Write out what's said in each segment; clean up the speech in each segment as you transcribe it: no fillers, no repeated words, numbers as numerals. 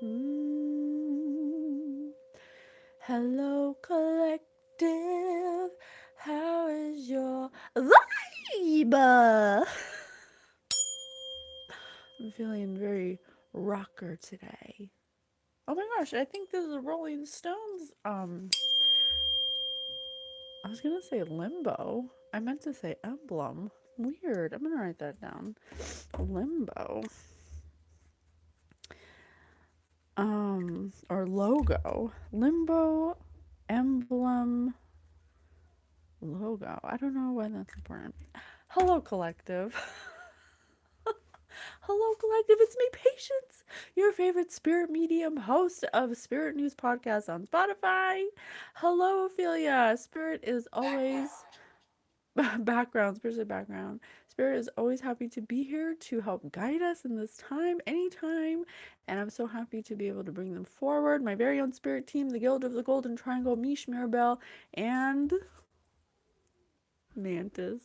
Mm. Hello, collective. How is your vibe? I'm feeling very rocker today. Oh my gosh, I think this is Rolling Stones. I was gonna say limbo. I meant to say emblem. Weird. I'm gonna write that down. Limbo. Or logo. Limbo, emblem, logo. I don't know why that's important. Hello, collective. Hello, collective. It's me, Patience, your favorite spirit medium host of Spirit News Podcast on Spotify. Hello, Ophelia. Spirit is always background, spiritual background. Spirit is always happy to be here to help guide us in this time, anytime. And I'm so happy to be able to bring them forward. My very own spirit team, the Guild of the Golden Triangle, Mish Mirabelle, and Mantis.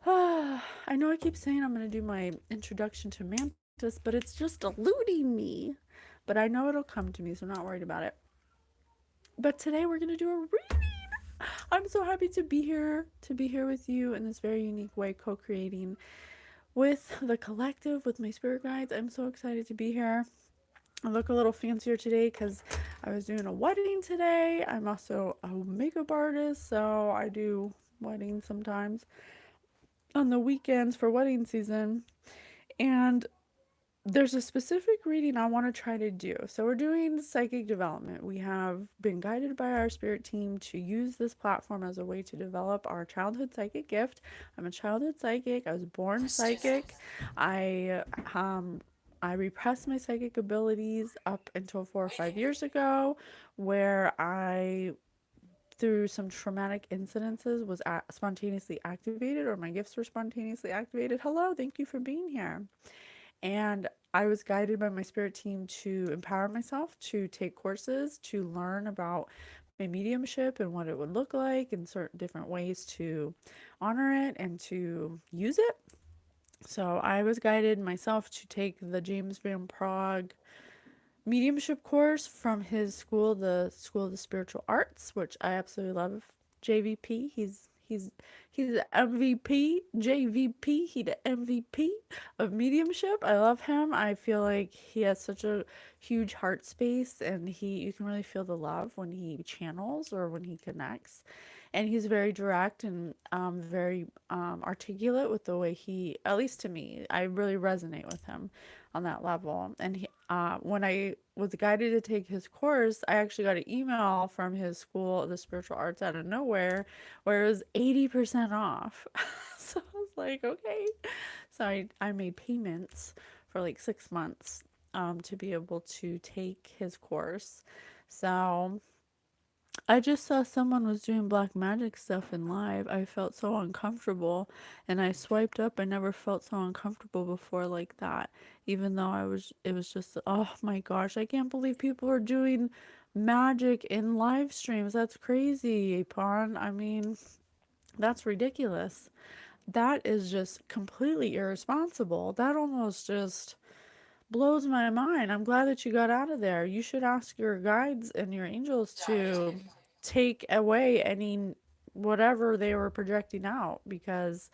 I know I keep saying I'm going to do my introduction to Mantis, but it's just eluding me. But I know it'll come to me, so I'm not worried about it. But today we're going to do a reading. I'm so happy to be here with you in this very unique way, co-creating with the collective, with my spirit guides. I'm so excited to be here. I look a little fancier today because I was doing a wedding today. I'm also a makeup artist, so I do weddings sometimes on the weekends for wedding season. And there's a specific reading I want to try to do. So we're doing psychic development. We have been guided by our spirit team to use this platform as a way to develop our childhood psychic gift. I'm a childhood psychic. I was born psychic. I I repressed my psychic abilities up until 4 or 5 years ago, where I, through some traumatic incidences, was spontaneously activated, or my gifts were spontaneously activated. Hello, thank you for being here. And I was guided by my spirit team to empower myself, to take courses, to learn about my mediumship and what it would look like, and certain different ways to honor it and to use it. So I was guided myself to take the James Van Prague mediumship course from his school, the School of the Spiritual Arts, which I absolutely love. JVP, he's the MVP, JVP, he the MVP of mediumship. I love him. I feel like he has such a huge heart space, and you can really feel the love when he channels or when he connects. And he's very direct and very articulate with the way he, at least to me, I really resonate with him on that level. And when I was guided to take his course, I actually got an email from his school of the spiritual arts out of nowhere where it was 80% off. So I was like, okay. So I made payments for like 6 months to be able to take his course. So I just saw someone was doing black magic stuff in live. I felt so uncomfortable, and I swiped up. I never felt so uncomfortable before like that. Even though it was just, oh my gosh, I can't believe people are doing magic in live streams. That's crazy, Pawn. I mean, that's ridiculous. That is just completely irresponsible. That almost just blows my mind. I'm glad that you got out of there. You should ask your guides and your angels to take away any whatever they were projecting out, because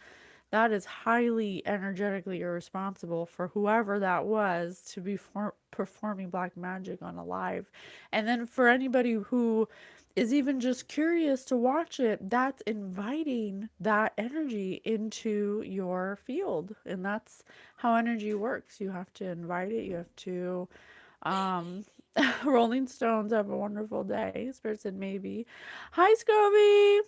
that is highly energetically irresponsible for whoever that was to be performing black magic on a live. And then for anybody who is even just curious to watch it, that's inviting that energy into your field. And that's how energy works. You have to invite it. You have to um Rolling Stones, have a wonderful day. Spirit said maybe. Hi, Scobie.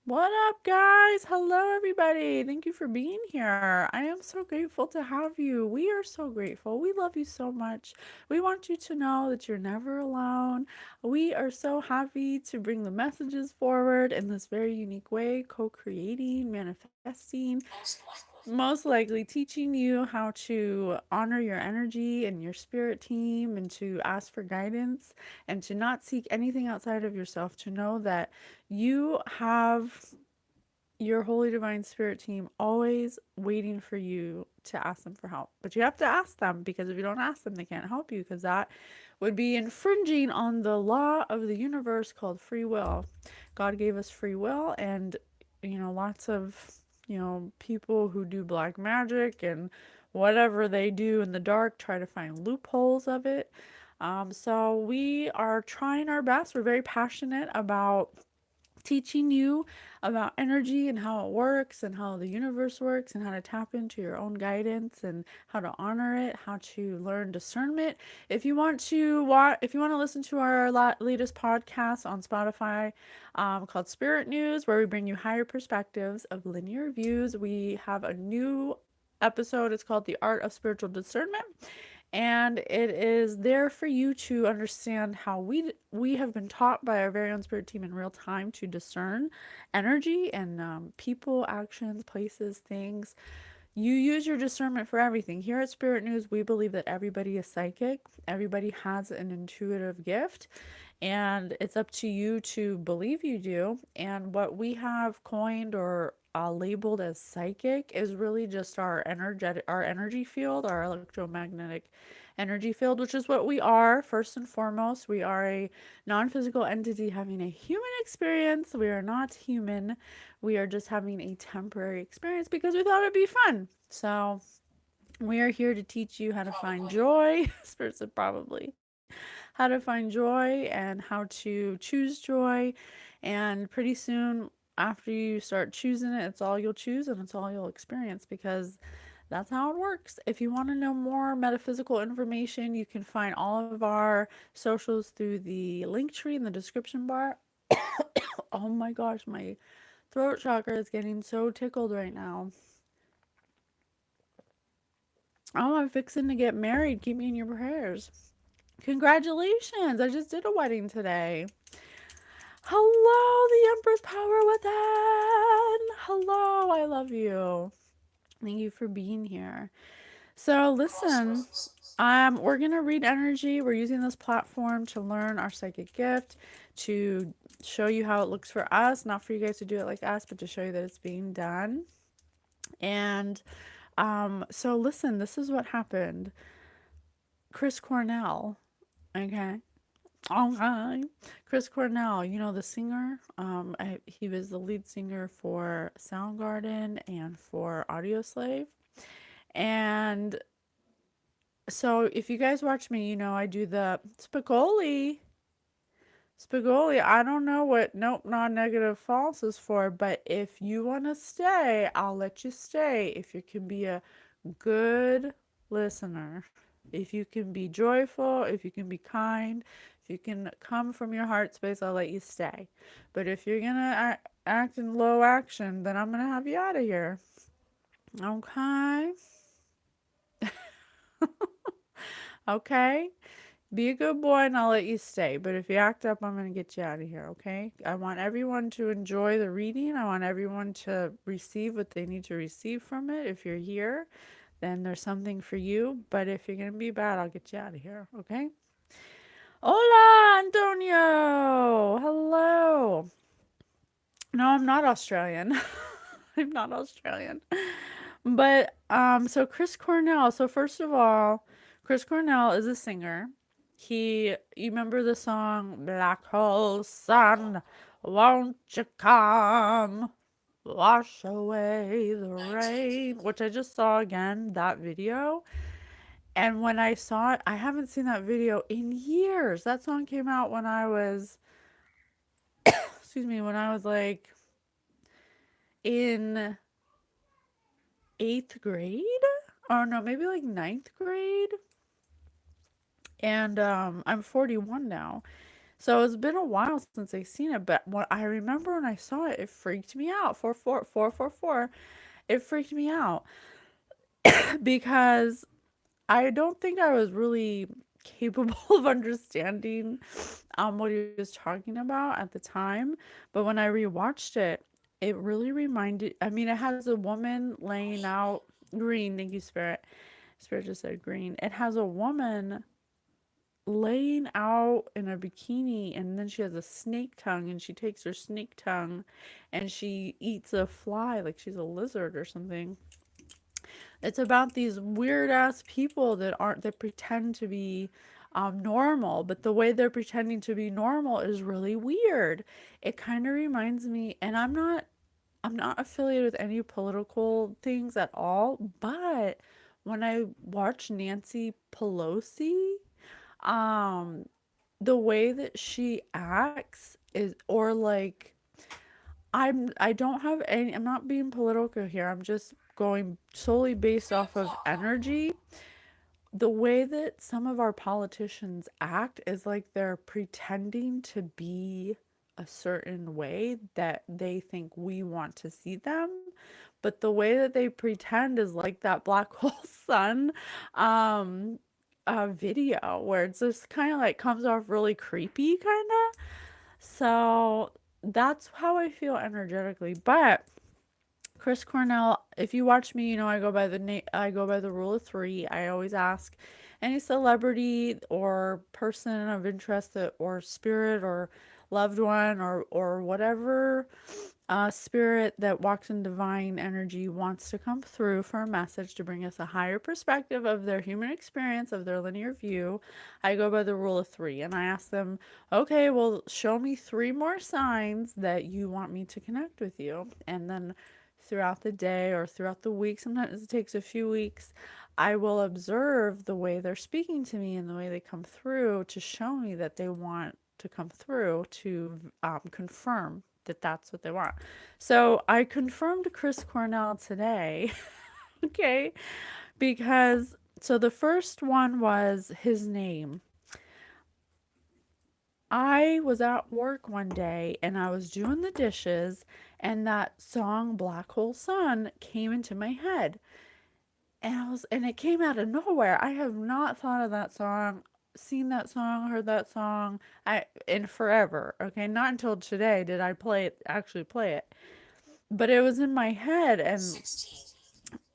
What up, guys? Hello, everybody. Thank you for being here. I am so grateful to have you. We are so grateful. We love you so much. We want you to know that you're never alone. We are so happy to bring the messages forward in this very unique way, co-creating, manifesting, Most likely teaching you how to honor your energy and your spirit team and to ask for guidance and to not seek anything outside of yourself, to know that you have your holy divine spirit team always waiting for you to ask them for help. But you have to ask them, because if you don't ask them, they can't help you, because that would be infringing on the law of the universe called free will. God gave us free will, and lots of people who do black magic and whatever they do in the dark try to find loopholes of it. So we are trying our best. We're very passionate about teaching you about energy and how it works and how the universe works and how to tap into your own guidance and how to honor it, how to learn discernment. If you want to listen to our latest podcast on Spotify, called Spirit News, where we bring you higher perspectives of linear views, we have a new episode. It's called The Art of Spiritual Discernment, and it is there for you to understand how we have been taught by our very own spirit team in real time to discern energy and people, actions, places, things. You use your discernment for everything. Here at Spirit News, we believe that everybody is psychic. Everybody has an intuitive gift, and it's up to you to believe you do. And what we have coined or labeled as psychic is really just our energy field, our electromagnetic energy field, which is what we are. First and foremost, we are a non-physical entity having a human experience. We are not human. We are just having a temporary experience because we thought it'd be fun. So we are here to teach you how to find joy. Spirits said probably. How to find joy and how to choose joy. And pretty soon, after you start choosing it, it's all you'll choose and it's all you'll experience, because that's how it works. If you want to know more metaphysical information, you can find all of our socials through the link tree in the description bar. Oh my gosh, my throat chakra is getting so tickled right now. Oh, I'm fixing to get married. Keep me in your prayers. Congratulations. I just did a wedding today. Hello, the Empress Power Within. Hello, I love you. Thank you for being here. So listen, we're gonna read energy. We're using this platform to learn our psychic gift, to show you how it looks for us, not for you guys to do it like us, but to show you that it's being done. And so listen, this is what happened. Chris Cornell, okay? Okay. Chris Cornell, the singer. He was the lead singer for Soundgarden and for Audioslave. And so if you guys watch me, I do the Spicoli. Spigoli, I don't know what nope, non-negative false is for, but if you want to stay, I'll let you stay. If you can be a good listener, if you can be joyful, if you can be kind, if you can come from your heart space, I'll let you stay. But if you're gonna act in low action, then I'm gonna have you out of here. Okay? Okay? Be a good boy and I'll let you stay. But if you act up, I'm going to get you out of here, okay? I want everyone to enjoy the reading. I want everyone to receive what they need to receive from it. If you're here, then there's something for you. But if you're going to be bad, I'll get you out of here, okay? Hola, Antonio! Hello! No, I'm not Australian. I'm not Australian. But, so Chris Cornell. So first of all, Chris Cornell is a singer. You remember the song Black Hole Sun, won't you come wash away the rain, which I just saw again, that video. And when I saw it, I haven't seen that video in years. That song came out when I was, excuse me, when I was like in 8th grade? Or no, maybe like 9th grade. And I'm 41 now. So it's been a while since I've seen it, but what I remember when I saw it, it freaked me out. 44444. It freaked me out because I don't think I was really capable of understanding what he was talking about at the time. But when I rewatched it, it really reminded, I mean, it has a woman laying out green. Thank you, Spirit. Spirit just said green. It has a woman laying out in a bikini, and then she has a snake tongue, and she takes her snake tongue and she eats a fly like she's a lizard or something. It's about these weird ass people that pretend to be normal, but the way they're pretending to be normal is really weird. It kind of reminds me, and I'm not affiliated with any political things at all, but when I watch Nancy Pelosi, um, the way that she acts is, or like, I don't have any, I'm not being political here. I'm just going solely based off of energy. The way that some of our politicians act is like they're pretending to be a certain way that they think we want to see them. But the way that they pretend is like that Black Hole Sun um video where it's just kind of like comes off really creepy kind of. So that's how I feel energetically. But Chris Cornell, if you watch me, you know I go by the rule of three. I always ask any celebrity or person of interest or spirit or loved one or whatever spirit that walks in divine energy wants to come through for a message to bring us a higher perspective of their human experience, of their linear view. I go by the rule of three and I ask them, okay, well, show me three more signs that you want me to connect with you. And then throughout the day or throughout the week, sometimes it takes a few weeks, I will observe the way they're speaking to me and the way they come through to show me that they want to come through to confirm that that's what they want. So I confirmed Chris Cornell today, okay, because so the first one was his name. I was at work one day and I was doing the dishes, and that song Black Hole Sun came into my head. And it came out of nowhere. I have not thought of that song, seen that song, heard that song in forever. Okay, not until today did I actually play it. But it was in my head,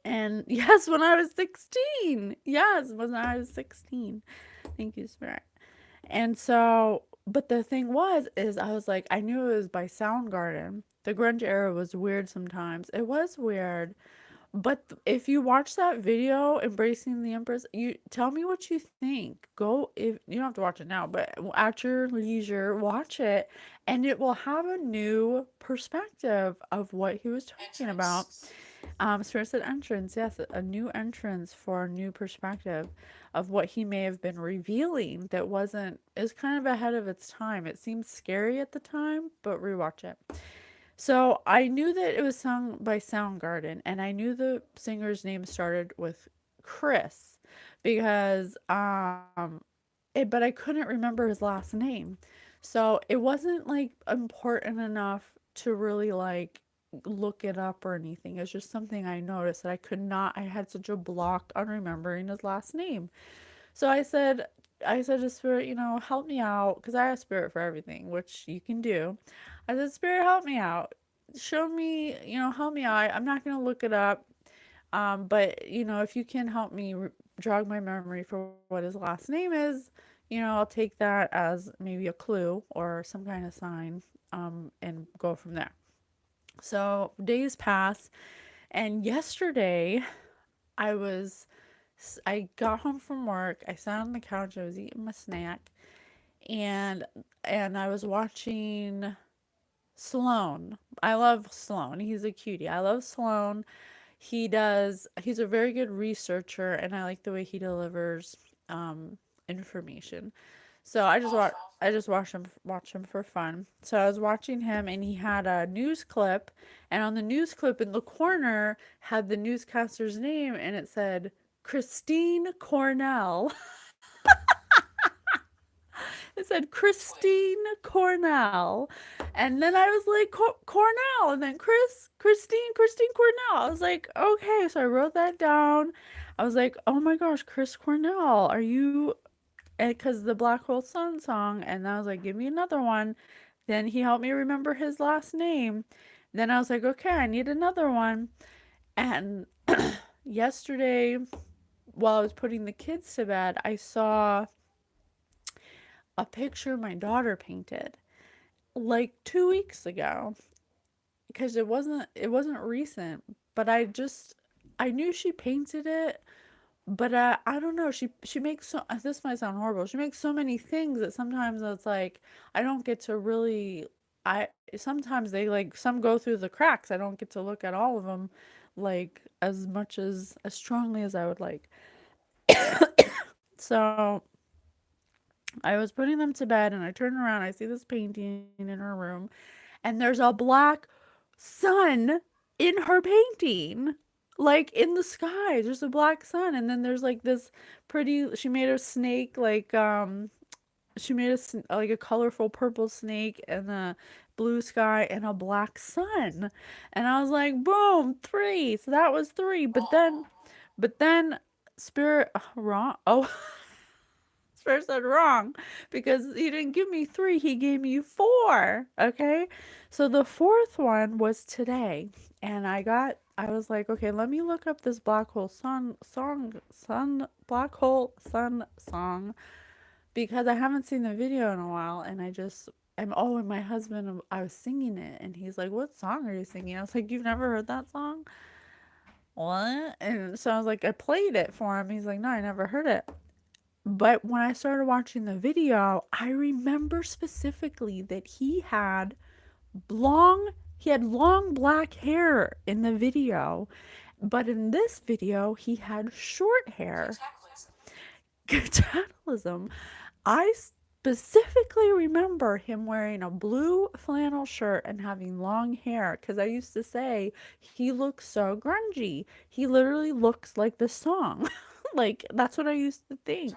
and yes, when I was 16. Yes, when I was 16. Thank you, Spirit. And so, but the thing is I was like, I knew it was by Soundgarden. The grunge era was weird sometimes. It was weird. But if you watch that video, Embracing the Empress, you tell me what you think. Go, if you don't have to watch it now, but at your leisure, watch it, and it will have a new perspective of what he was talking about. Spirit said entrance, yes, a new entrance for a new perspective of what he may have been revealing that wasn't, is kind of ahead of its time. It seemed scary at the time, but rewatch it. So I knew that it was sung by Soundgarden, and I knew the singer's name started with Chris because but I couldn't remember his last name. So it wasn't like important enough to really like look it up or anything. It's just something I noticed that I had such a block on remembering his last name. So I said to Spirit, help me out, because I ask Spirit for everything, which you can do. I said, Spirit, help me out. Show me, help me out. I'm not going to look it up. But, if you can help me jog my memory for what his last name is, I'll take that as maybe a clue or some kind of sign, and go from there. So days pass, and yesterday I was I got home from work. I sat on the couch. I was eating my snack, and I was watching Sloan. I love Sloan. He's a cutie. I love Sloan. He's a very good researcher, and I like the way he delivers information. So I just watch him for fun. So I was watching him, and he had a news clip, and on the news clip in the corner had the newscaster's name, and it said Christine Cornell. It said Christine Cornell. And then I was like, Cornell. And then Christine Cornell. I was like, okay. So I wrote that down. I was like, oh my gosh, Chris Cornell, are you? Because the Black Hole Sun song. And I was like, give me another one. Then he helped me remember his last name. Then I was like, okay, I need another one. And yesterday, while I was putting the kids to bed, I saw a picture my daughter painted like 2 weeks ago, because it wasn't recent, but I knew she painted it. But I don't know. She makes so, this might sound horrible. She makes so many things that sometimes it's like I don't get to really. I sometimes they like some go through the cracks. I don't get to look at all of them like as much as strongly as I would like. So I was putting them to bed and I turn around. I see this painting in her room, and there's a black sun in her painting. Like in the sky, there's a black sun, and then there's like this pretty. She made a snake she made like a colorful purple snake and a blue sky and a black sun, and I was like, boom, three. So that was three, but then spirit wrong. Oh, Spirit said wrong because he didn't give me three, he gave me four. Okay. So the fourth one was today. And I was like, okay, let me look up this black hole black hole sun song because I haven't seen the video in a while. And and my husband, I was singing it and he's like, what song are you singing? I was like, you've never heard that song? What? And so I was like, I played it for him. He's like, no, I never heard it. But when I started watching the video, I remember specifically that he had long black hair in the video, but in this video he had short hair. Cataclysm. I specifically remember him wearing a blue flannel shirt and having long hair because I used to say he looks so grungy. He literally looks like the song. Like that's what I used to think.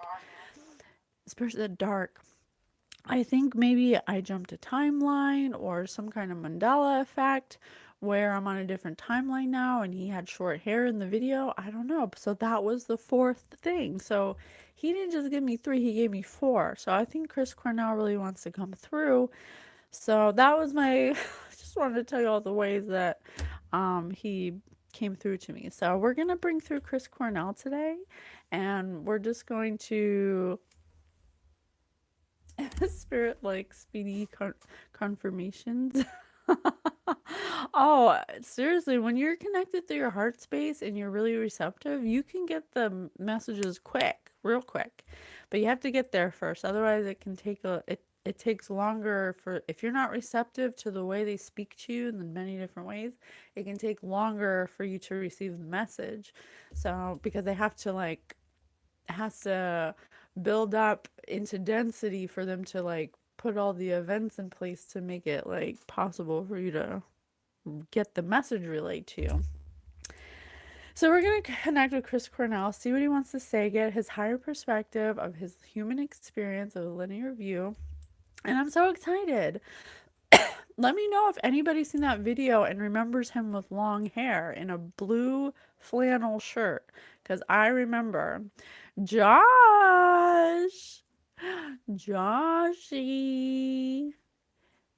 Especially the dark. I think maybe I jumped a timeline or some kind of Mandela effect where I'm on a different timeline now and he had short hair in the video. I don't know. So that was the fourth thing. So he didn't just give me three, he gave me four. So I think Chris Cornell really wants to come through. So that was my I just wanted to tell you all the ways that he came through to me. So we're gonna bring through Chris Cornell today and we're just going to spirit like speedy confirmations. Oh, seriously, when you're connected through your heart space and you're really receptive, you can get the messages quick, real quick. But you have to get there first. Otherwise, it can take it takes longer for if you're not receptive to the way they speak to you in the many different ways, it can take longer for you to receive the message. So, because they have to like has to build up into density for them to like put all the events in place to make it like possible for you to get the message relayed to you. So we're going to connect with Chris Cornell, see what he wants to say, get his higher perspective of his human experience of a linear view. And I'm so excited. Let me know if anybody's seen that video and remembers him with long hair in a blue flannel shirt. Because I remember. Josh! Joshy!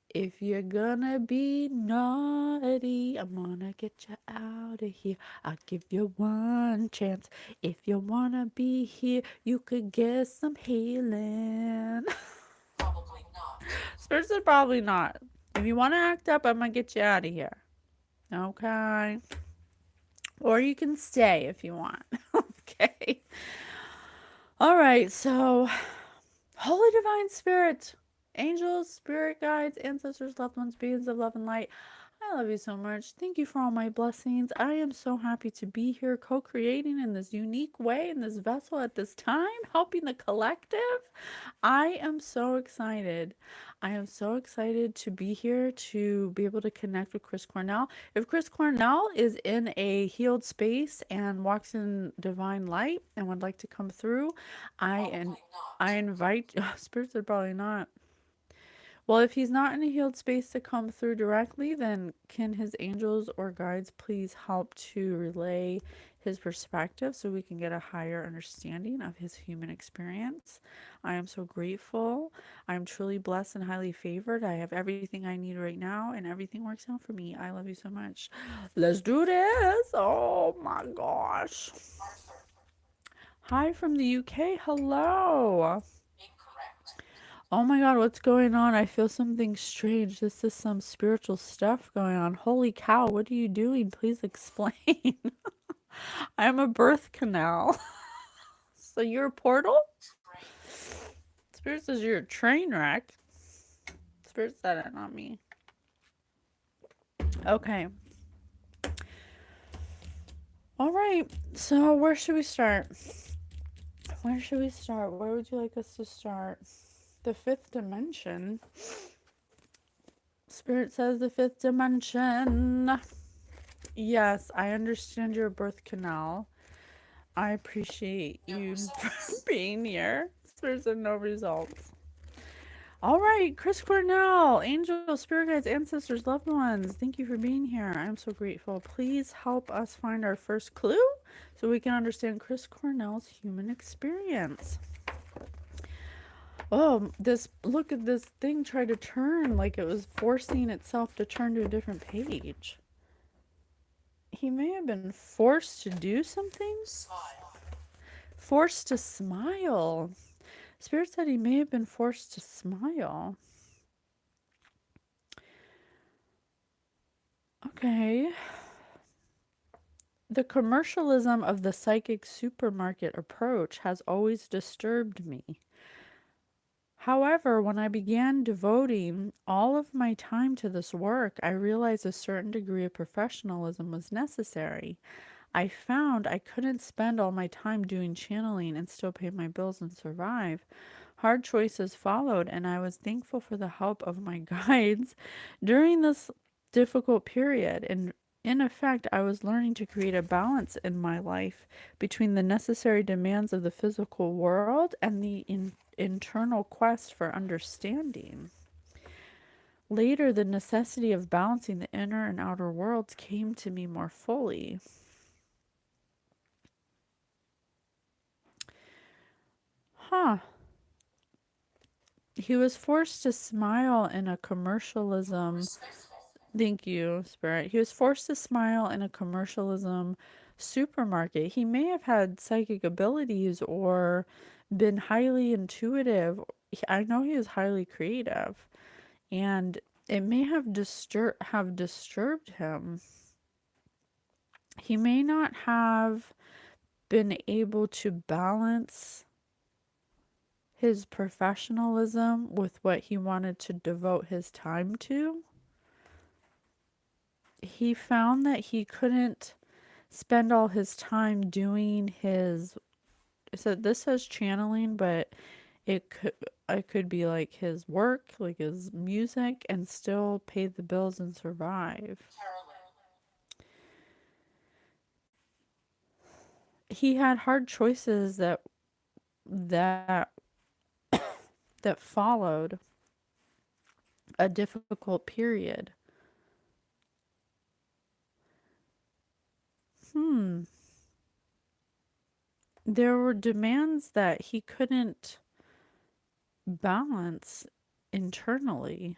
If you're gonna be naughty, I'm gonna get you out of here. I'll give you one chance. If you wanna be here, you could get some healing. Probably not. Spirit said probably not. If you wanna act up, I'm gonna get you out of here. Okay. Or you can stay if you want. Okay. All right, so Holy Divine Spirit, angels, spirit guides, ancestors, loved ones, beings of love and light, I love you so much. Thank you for all my blessings. I am so happy to be here co-creating in this unique way in this vessel at this time, helping the collective. I am so excited. I am so excited to be here to be able to connect with Chris Cornell. If Chris Cornell is in a healed space and walks in divine light and would like to come through, I invite spirits are probably not. Well, if he's not in a healed space to come through directly, then can his angels or guides please help to relay his perspective so we can get a higher understanding of his human experience. I am so grateful. I am truly blessed and highly favored. I have everything I need right now, and everything works out for me. I love you so much. Let's do this. Oh my gosh. Hi from the UK. Hello. Oh my god, what's going on? I feel something strange. This is some spiritual stuff going on. Holy cow, what are you doing? Please explain. I'm a birth canal. So you're a portal? Spirit says you're a train wreck. Spirit said it, not me. Okay. All right. So where should we start? Where should we start? Where would you like us to start? The fifth dimension. Spirit says the fifth dimension. Yes, I understand your birth canal. I appreciate you being here. Spirit said no results. All right, Chris Cornell, angels, spirit guides, ancestors, loved ones, thank you for being here. I'm so grateful. Please help us find our first clue so we can understand Chris Cornell's human experience. Oh, look at this thing try to turn like it was forcing itself to turn to a different page. He may have been forced to do something. Forced to smile. Spirit said he may have been forced to smile. Okay. The commercialism of the psychic supermarket approach has always disturbed me. However, when I began devoting all of my time to this work, I realized a certain degree of professionalism was necessary. I found I couldn't spend all my time doing channeling and still pay my bills and survive. Hard choices followed, and I was thankful for the help of my guides during this difficult period. And in effect, I was learning to create a balance in my life between the necessary demands of the physical world and the internal quest for understanding. Later, the necessity of balancing the inner and outer worlds came to me more fully. Huh. He was forced to smile in a commercialism. Thank you, Spirit. He was forced to smile in a commercialism supermarket. He may have had psychic abilities or been highly intuitive. I know he was highly creative, and it may have disturbed him. He may not have been able to balance his professionalism with what he wanted to devote his time to. He found that he couldn't spend all his time doing his, so this says channeling, but it could be like his work, like his music, and still pay the bills and survive. He had hard choices that that followed a difficult period. There were demands that he couldn't balance internally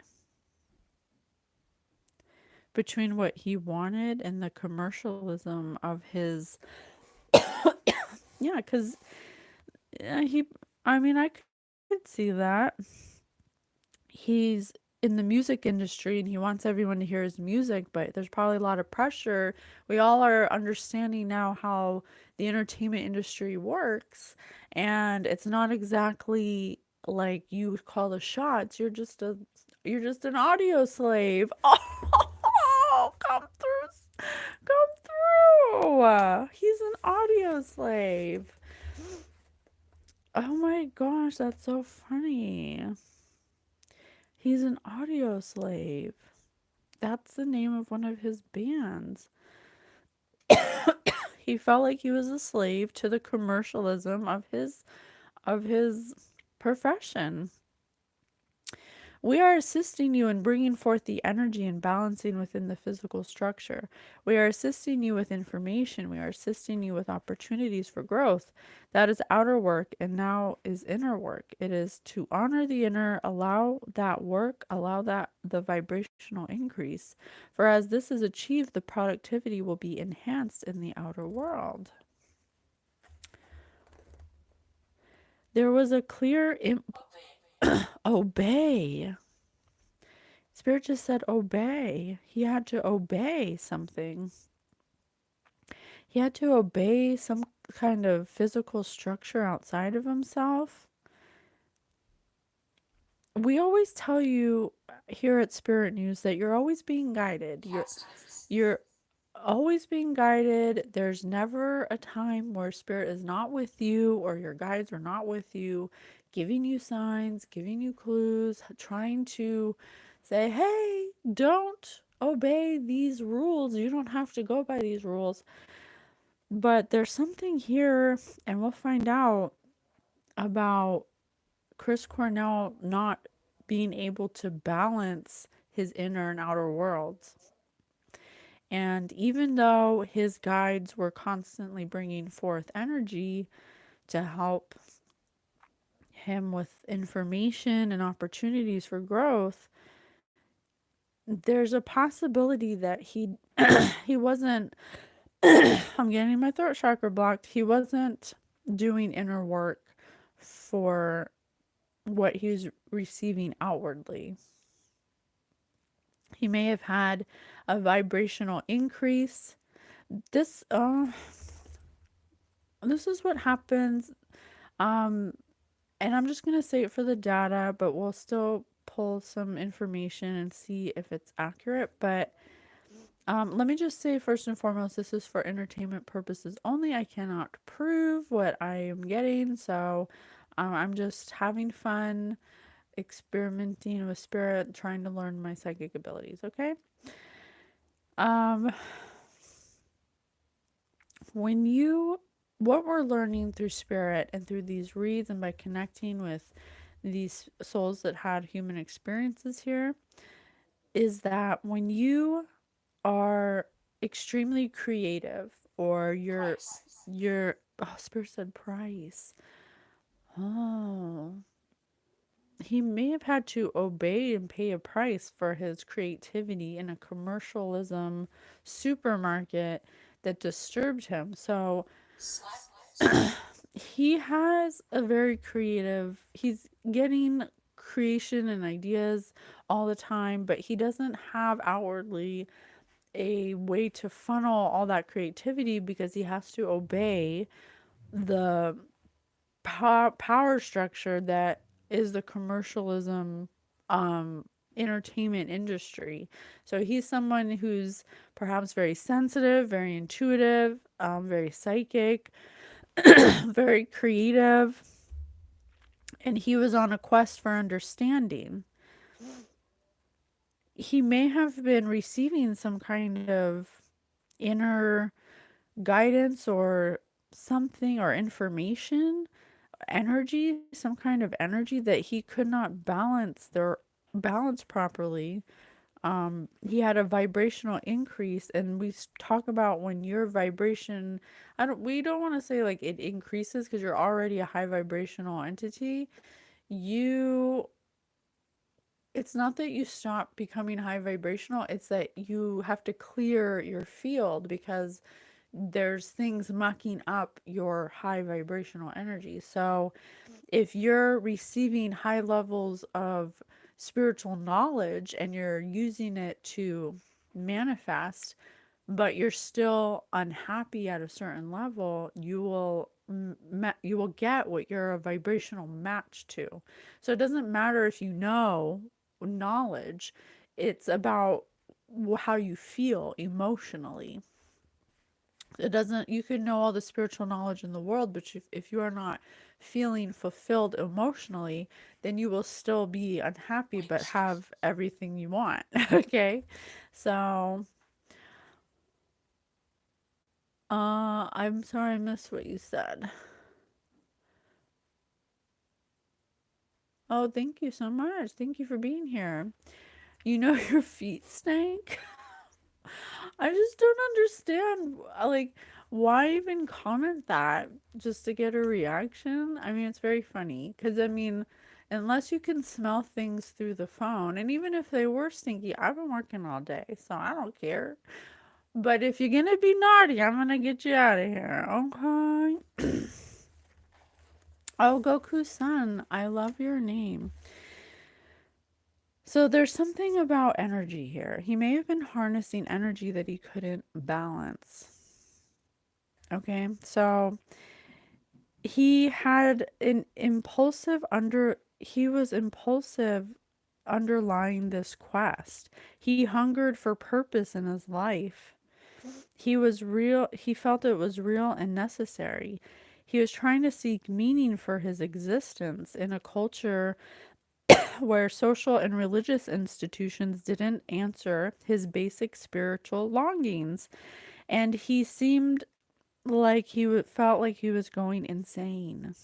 between what he wanted and the commercialism of his. Yeah, because I could see that. He's in the music industry and he wants everyone to hear his music, but there's probably a lot of pressure. We all are understanding now how the entertainment industry works, and it's not exactly like you would call the shots. You're just an audio slave. Oh, come through. Come through. He's an audio slave. Oh my gosh, that's so funny. He's an audio slave. That's the name of one of his bands. He felt like he was a slave to the commercialism of his profession. We are assisting you in bringing forth the energy and balancing within the physical structure. We are assisting you with information. We are assisting you with opportunities for growth. That is outer work, and now is inner work. It is to honor the inner, allow that work, allow that the vibrational increase. For as this is achieved, the productivity will be enhanced in the outer world. There was a clear obey. Spirit just said obey. He had to obey something. He had to obey some kind of physical structure outside of himself. We always tell you here at Spirit News that you're always being guided. You're always being guided. There's never a time where Spirit is not with you or your guides are not with you, giving you signs, giving you clues, trying to say, hey, don't obey these rules. You don't have to go by these rules. But there's something here, and we'll find out about Chris Cornell not being able to balance his inner and outer worlds. And even though his guides were constantly bringing forth energy to help him with information and opportunities for growth, there's a possibility that he wasn't I'm getting my throat chakra blocked. He wasn't doing inner work for what he was receiving outwardly. He may have had a vibrational increase. This this is what happens. And I'm just gonna say it for the data, but we'll still pull some information and see if it's accurate. But let me just say first and foremost, this is for entertainment purposes only. I cannot prove what I am getting, so I'm just having fun, experimenting with spirit, trying to learn my psychic abilities. Okay. Um, what we're learning through spirit and through these reads and by connecting with these souls that had human experiences here is that when you are extremely creative or you're oh, spirit said price. Oh, he may have had to obey and pay a price for his creativity in a commercialism supermarket that disturbed him. So he has a very creative, he's getting creation and ideas all the time, but he doesn't have outwardly a way to funnel all that creativity because he has to obey the power structure that is the commercialism entertainment industry. So he's someone who's perhaps very sensitive, very intuitive, very psychic, very creative, and he was on a quest for understanding. He may have been receiving some kind of inner guidance or something or information, energy, some kind of energy that he could not balance properly. He had a vibrational increase, and we talk about when your vibration, we don't want to say like it increases because you're already a high vibrational entity. You It's not that you stop becoming high vibrational, it's that you have to clear your field because there's things mucking up your high vibrational energy. So if you're receiving high levels of spiritual knowledge and you're using it to manifest, but you're still unhappy at a certain level, you will get what you're a vibrational match to. So it doesn't matter if you know knowledge, it's about how you feel emotionally. It doesn't, you can know all the spiritual knowledge in the world, but if you are not feeling fulfilled emotionally, then you will still be unhappy but have everything you want. Okay, so I'm sorry I missed what you said. Oh, thank you so much. Thank you for being here. You know your feet stink? I just don't understand, like, why even comment that just to get a reaction? I mean, it's very funny because, I mean, unless you can smell things through the phone, and even if they were stinky, I've been working all day, so I don't care. But if you're gonna be naughty, I'm gonna get you out of here, okay? Oh, Goku-san, I love your name. So there's something about energy here. He may have been harnessing energy that he couldn't balance. Okay, so he was impulsive underlying this quest. He hungered for purpose in his life. He felt it was real and necessary. He was trying to seek meaning for his existence in a culture where social and religious institutions didn't answer his basic spiritual longings, and he seemed like felt like he was going insane.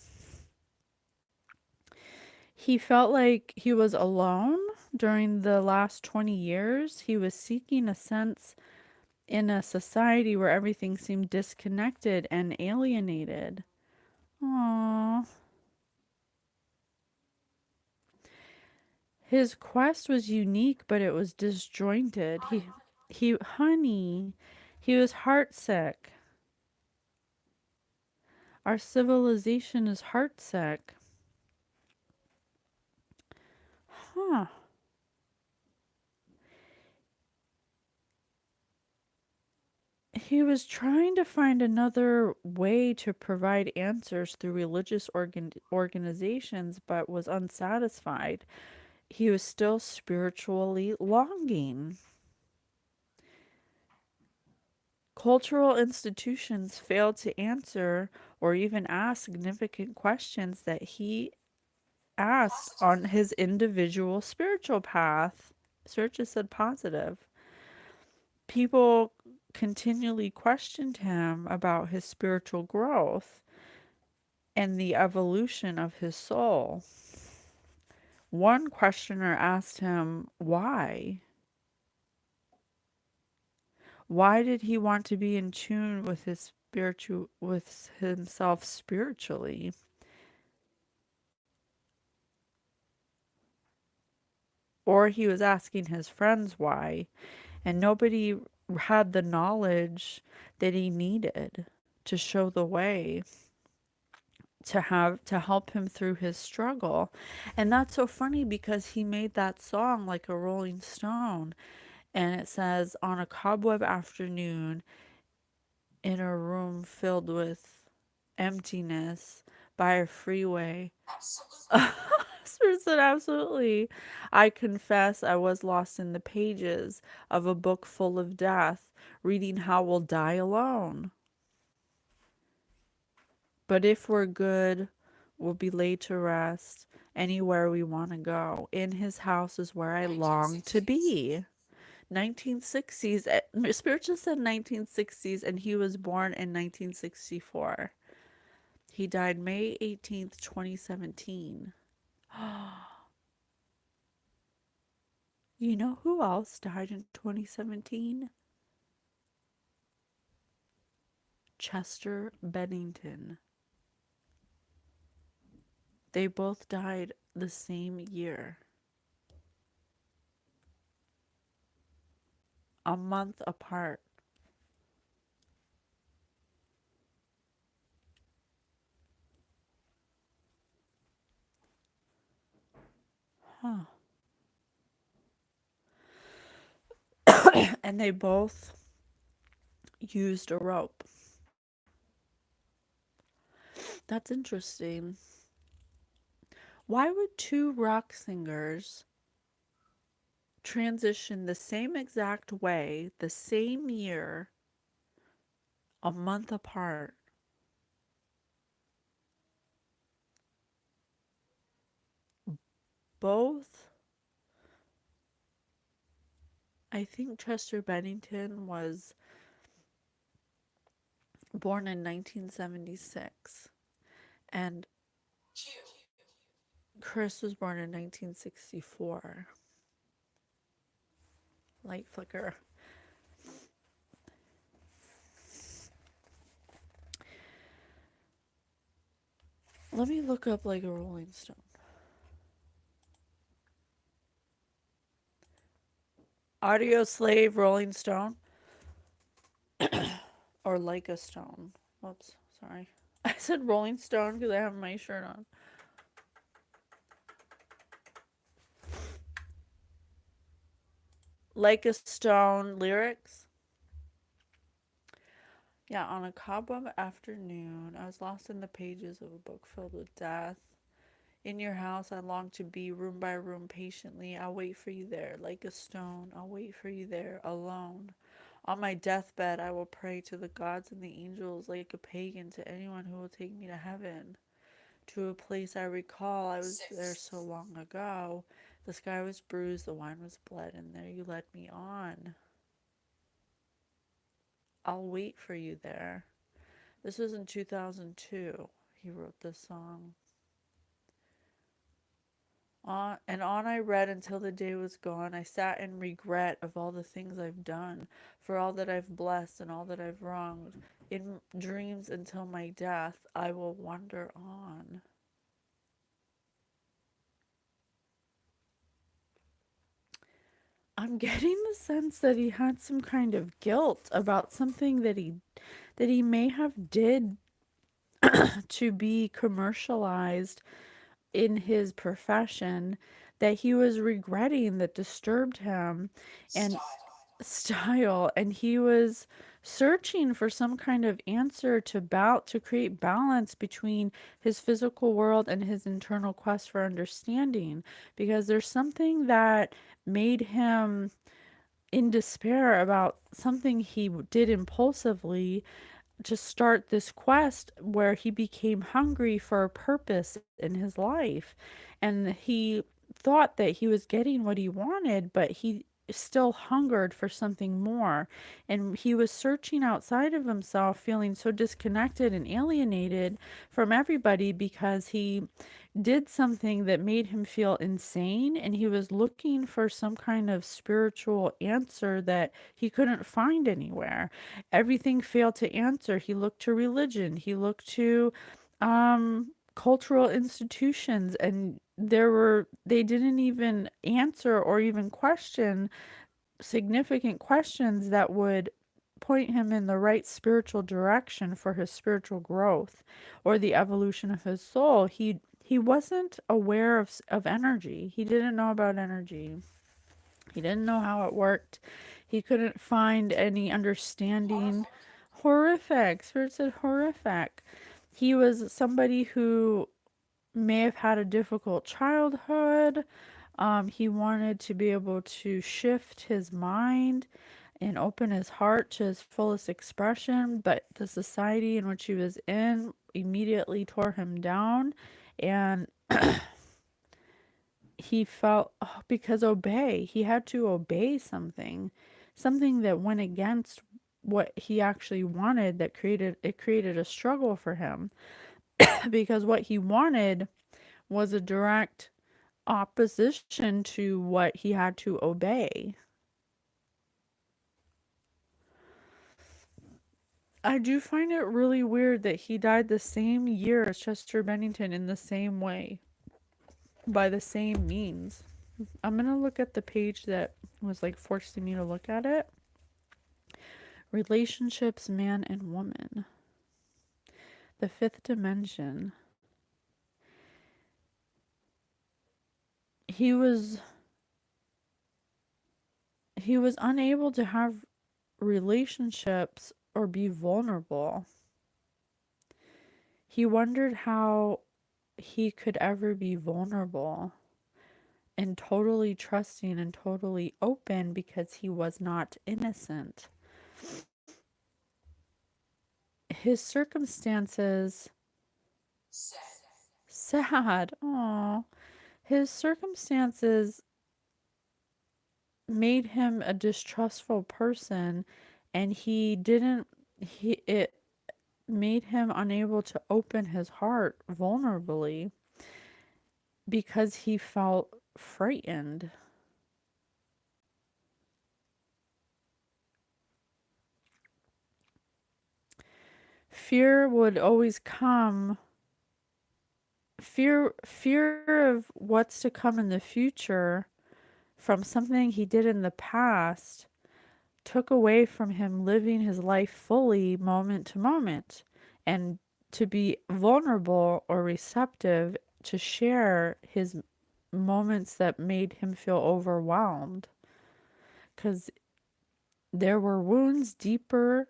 He felt like he was alone during the last 20 years. He was seeking a sense in a society where everything seemed disconnected and alienated. Aww. His quest was unique, but it was disjointed. Honey, he was heartsick. Our civilization is heartsick. Huh. He was trying to find another way to provide answers through religious organizations, but was unsatisfied. He was still spiritually longing. Cultural institutions failed to answer or even ask significant questions that he asked on his individual spiritual path. Searches said positive. People continually questioned him about his spiritual growth and the evolution of his soul. One questioner asked him why. Why did he want to be in tune with with himself spiritually? Or he was asking his friends why, and nobody had the knowledge that he needed to show the way to help him through his struggle. And that's so funny because he made that song like a Rolling Stone, and it says on a cobweb afternoon in a room filled with emptiness by a freeway. Sir said, absolutely. I confess I was lost in the pages of a book full of death, reading how we'll die alone. But if we're good, we'll be laid to rest anywhere we want to go. In his house is where I long to be. 1960s. Spirit just said 1960s, and he was born in 1964. He died May 18th, 2017. You know who else died in 2017? Chester Bennington. They both died the same year, a month apart. Huh. And they both used a rope. That's interesting. Why would two rock singers transition the same exact way, the same year, a month apart? Both, I think Chester Bennington was born in 1976, and Chris was born in 1964. Light flicker. Let me look up like a Rolling Stone. Audio Slave, Rolling Stone. Or like a stone. Whoops, sorry. I said Rolling Stone because I have my shirt on. Like a Stone lyrics. Yeah, on a cobweb afternoon, I was lost in the pages of a book filled with death. In your house, I long to be, room by room, patiently. I'll wait for you there, like a stone. I'll wait for you there, alone. On my deathbed, I will pray to the gods and the angels, like a pagan, to anyone who will take me to heaven. To a place I recall, I was there so long ago. The sky was bruised, the wine was bled, and there you led me on. I'll wait for you there. This was in 2002. He wrote this song. On I read until the day was gone. I sat in regret of all the things I've done, for all that I've blessed and all that I've wronged. In dreams until my death, I will wander on. I'm getting the sense that he had some kind of guilt about something that he may have did to be commercialized in his profession, that he was regretting, that disturbed him, and style, and he was searching for some kind of answer to create balance between his physical world and his internal quest for understanding, because there's something that made him in despair about something he did impulsively to start this quest where he became hungry for a purpose in his life. And he thought that he was getting what he wanted, but he still hungered for something more. And he was searching outside of himself, feeling so disconnected and alienated from everybody because he did something that made him feel insane, and he was looking for some kind of spiritual answer that he couldn't find anywhere. Everything failed to answer. He looked to religion, he looked to cultural institutions, and they didn't even answer or even question significant questions that would point him in the right spiritual direction for his spiritual growth or the evolution of his soul. He wasn't aware of energy. He didn't know about energy. He didn't know how it worked. He couldn't find any understanding. Horrific. Spirit said horrific. He was somebody who may have had a difficult childhood. He wanted to be able to shift his mind and open his heart to his fullest expression, but the society in which he was in immediately tore him down, and he felt, oh, because he had to obey something that went against what he actually wanted, that created a struggle for him because what he wanted was a direct opposition to what he had to obey. I do find it really weird that he died the same year as Chester Bennington in the same way, by the same means. I'm going to look at the page that was like forcing me to look at it. Relationships, man and woman. The fifth dimension. He was unable to have relationships or be vulnerable. He wondered how he could ever be vulnerable and totally trusting and totally open because he was not innocent. His circumstances, sad. Aw. His circumstances made him a distrustful person, and it made him unable to open his heart vulnerably. because he felt frightened. Fear would always come. Fear of what's to come in the future from something he did in the past took away from him living his life fully moment to moment and to be vulnerable or receptive to share his moments that made him feel overwhelmed, because there were wounds deeper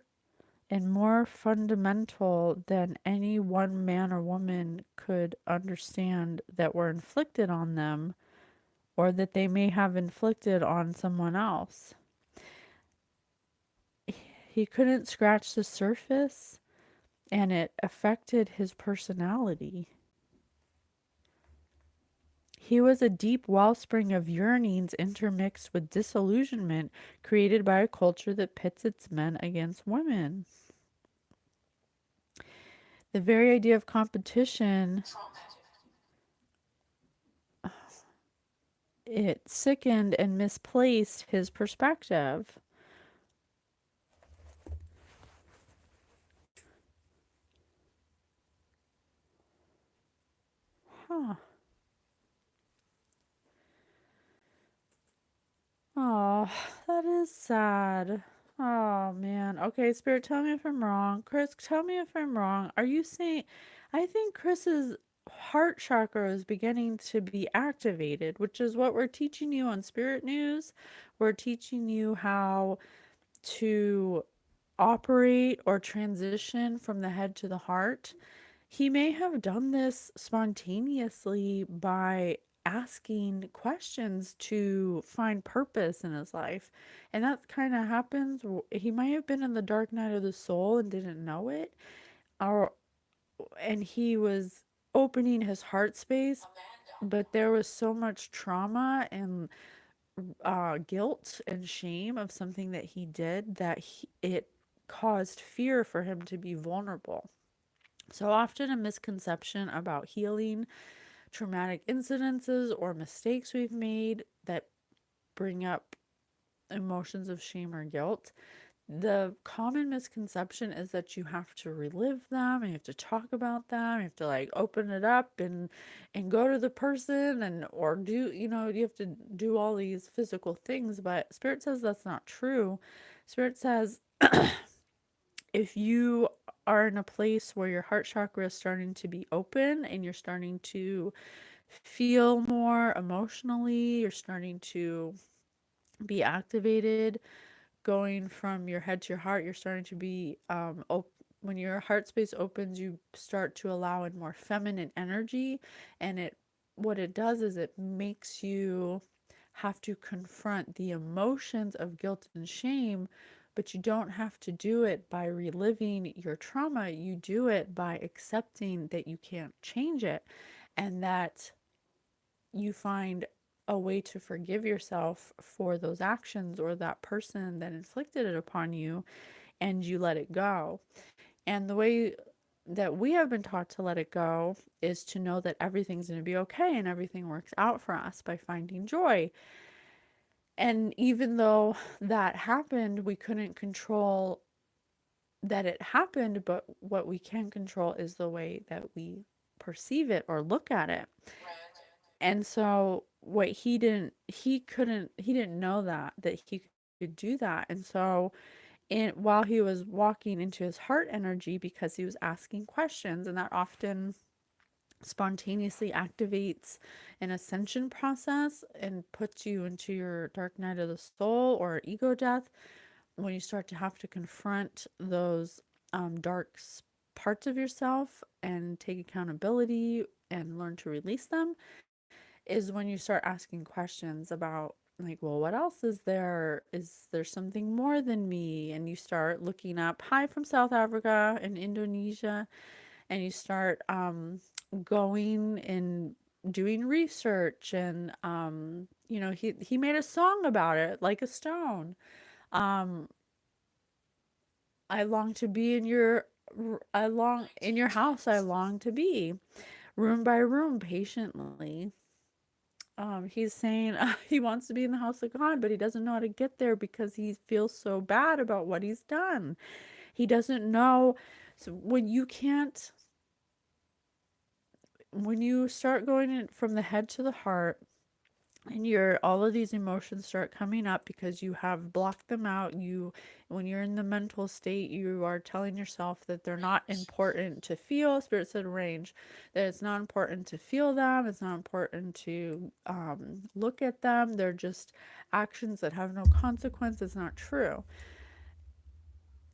and more fundamental than any one man or woman could understand that were inflicted on them or that they may have inflicted on someone else. He couldn't scratch the surface, and it affected his personality. He was a deep wellspring of yearnings intermixed with disillusionment created by a culture that pits its men against women. The very idea of competition, it sickened and misplaced his perspective. Huh. Oh, that is sad. Oh man. Okay, Spirit, tell me if I'm wrong. Chris, tell me if I'm wrong. Are you saying I think Chris's heart chakra is beginning to be activated, which is what we're teaching you on Spirit News. We're teaching you how to operate or transition from the head to the heart. He may have done this spontaneously by asking questions to find purpose in his life. And that kind of happens. He might have been in the dark night of the soul and didn't know it. Or and he was opening his heart space, but there was so much trauma and guilt and shame of something that he did that it caused fear for him to be vulnerable. So often, a misconception about healing traumatic incidences or mistakes we've made that bring up emotions of shame or guilt. The common misconception is that you have to relive them and you have to talk about them. You have to like open it up and go to the person and or do, you have to do all these physical things, but Spirit says that's not true. Spirit says if you are in a place where your heart chakra is starting to be open and you're starting to feel more emotionally, you're starting to be activated, going from your head to your heart, you're starting to be when your heart space opens, you start to allow in more feminine energy, and it what it does is it makes you have to confront the emotions of guilt and shame, but you don't have to do it by reliving your trauma. You do it by accepting that you can't change it and that you find a way to forgive yourself for those actions or that person that inflicted it upon you, and you let it go. And the way that we have been taught to let it go is to know that everything's going to be okay and everything works out for us by finding joy. And even though that happened, we couldn't control that it happened, but what we can control is the way that we perceive it or look at it. And so what he didn't know that he could do that. And so while he was walking into his heart energy, because he was asking questions, and that often spontaneously activates an ascension process and puts you into your dark night of the soul or ego death, when you start to have to confront those dark parts of yourself and take accountability and learn to release them, is when you start asking questions about, like, well, what else is there? Is there something more than me? And you start looking up, hi from South Africa and Indonesia, and you start going and doing research. And he made a song about it, like a stone. um I long to be in your I long in your house, I long to be room by room patiently. He's saying he wants to be in the house of God, but he doesn't know how to get there because he feels so bad about what he's done. He doesn't know. So when you start going in from the head to the heart, and all of these emotions start coming up because you have blocked them out. When you're in the mental state, you are telling yourself that they're not important to feel. Spirit said range, that it's not important to feel them, it's not important to look at them, they're just actions that have no consequence. It's not true.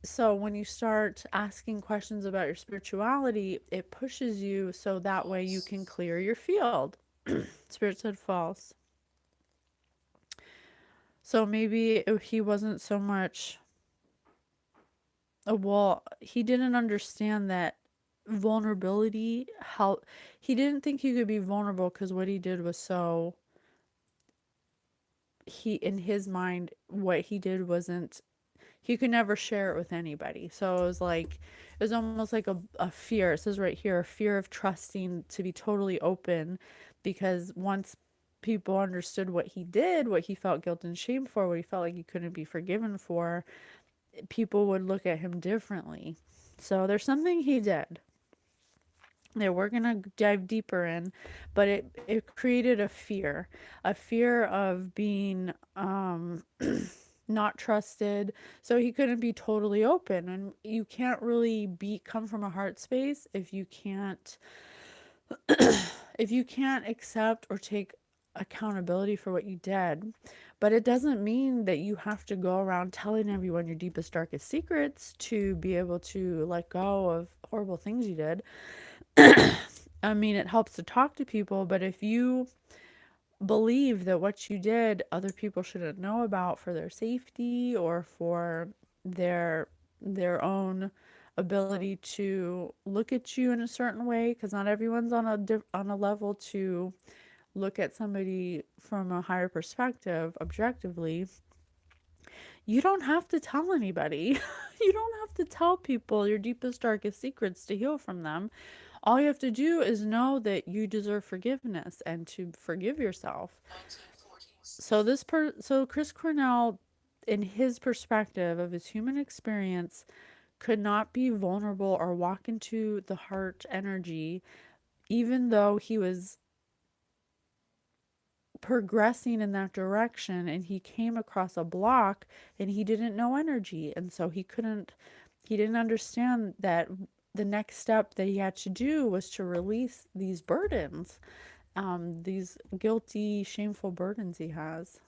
So when you start asking questions about your spirituality, it pushes you so that way you can clear your field. Spirit said false. So maybe he wasn't so much, well, he didn't understand that vulnerability, how he didn't think he could be vulnerable because what he did was so, in his mind, what he did wasn't, he could never share it with anybody. So it was almost like a fear. It says right here, a fear of trusting to be totally open, because once people understood what he did, what he felt guilt and shame for, what he felt like he couldn't be forgiven for, people would look at him differently. So there's something he did that we're going to dive deeper in, but it created a fear of being not trusted. So he couldn't be totally open, and you can't really come from a heart space if you can't accept or take accountability for what you did. But it doesn't mean that you have to go around telling everyone your deepest, darkest secrets to be able to let go of horrible things you did. I mean, it helps to talk to people, but if you believe that what you did other people shouldn't know about for their safety or for their own ability to look at you in a certain way, because not everyone's on a level to look at somebody from a higher perspective objectively, you don't have to tell anybody. You don't have to tell people your deepest, darkest secrets to heal from them. All you have to do is know that you deserve forgiveness and to forgive yourself. So Chris Cornell, in his perspective of his human experience, could not be vulnerable or walk into the heart energy, even though he was progressing in that direction, and he came across a block and he didn't know energy, and so he didn't understand that the next step that he had to do was to release these burdens, these guilty, shameful burdens he has.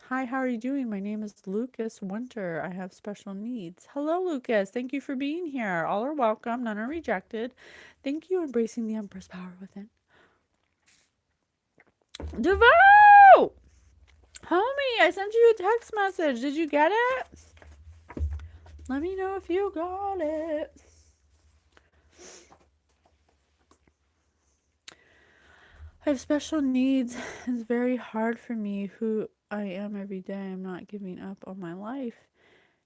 Hi, how are you doing? My name is Lucas Winter. I have special needs. Hello, Lucas. Thank you for being here. All are welcome, none are rejected. Thank you, embracing the Empress power within. Devo! Homie, I sent you a text message. Did you get it? Let me know if you got it. I have special needs. It's very hard for me who I am every day. I'm not giving up on my life.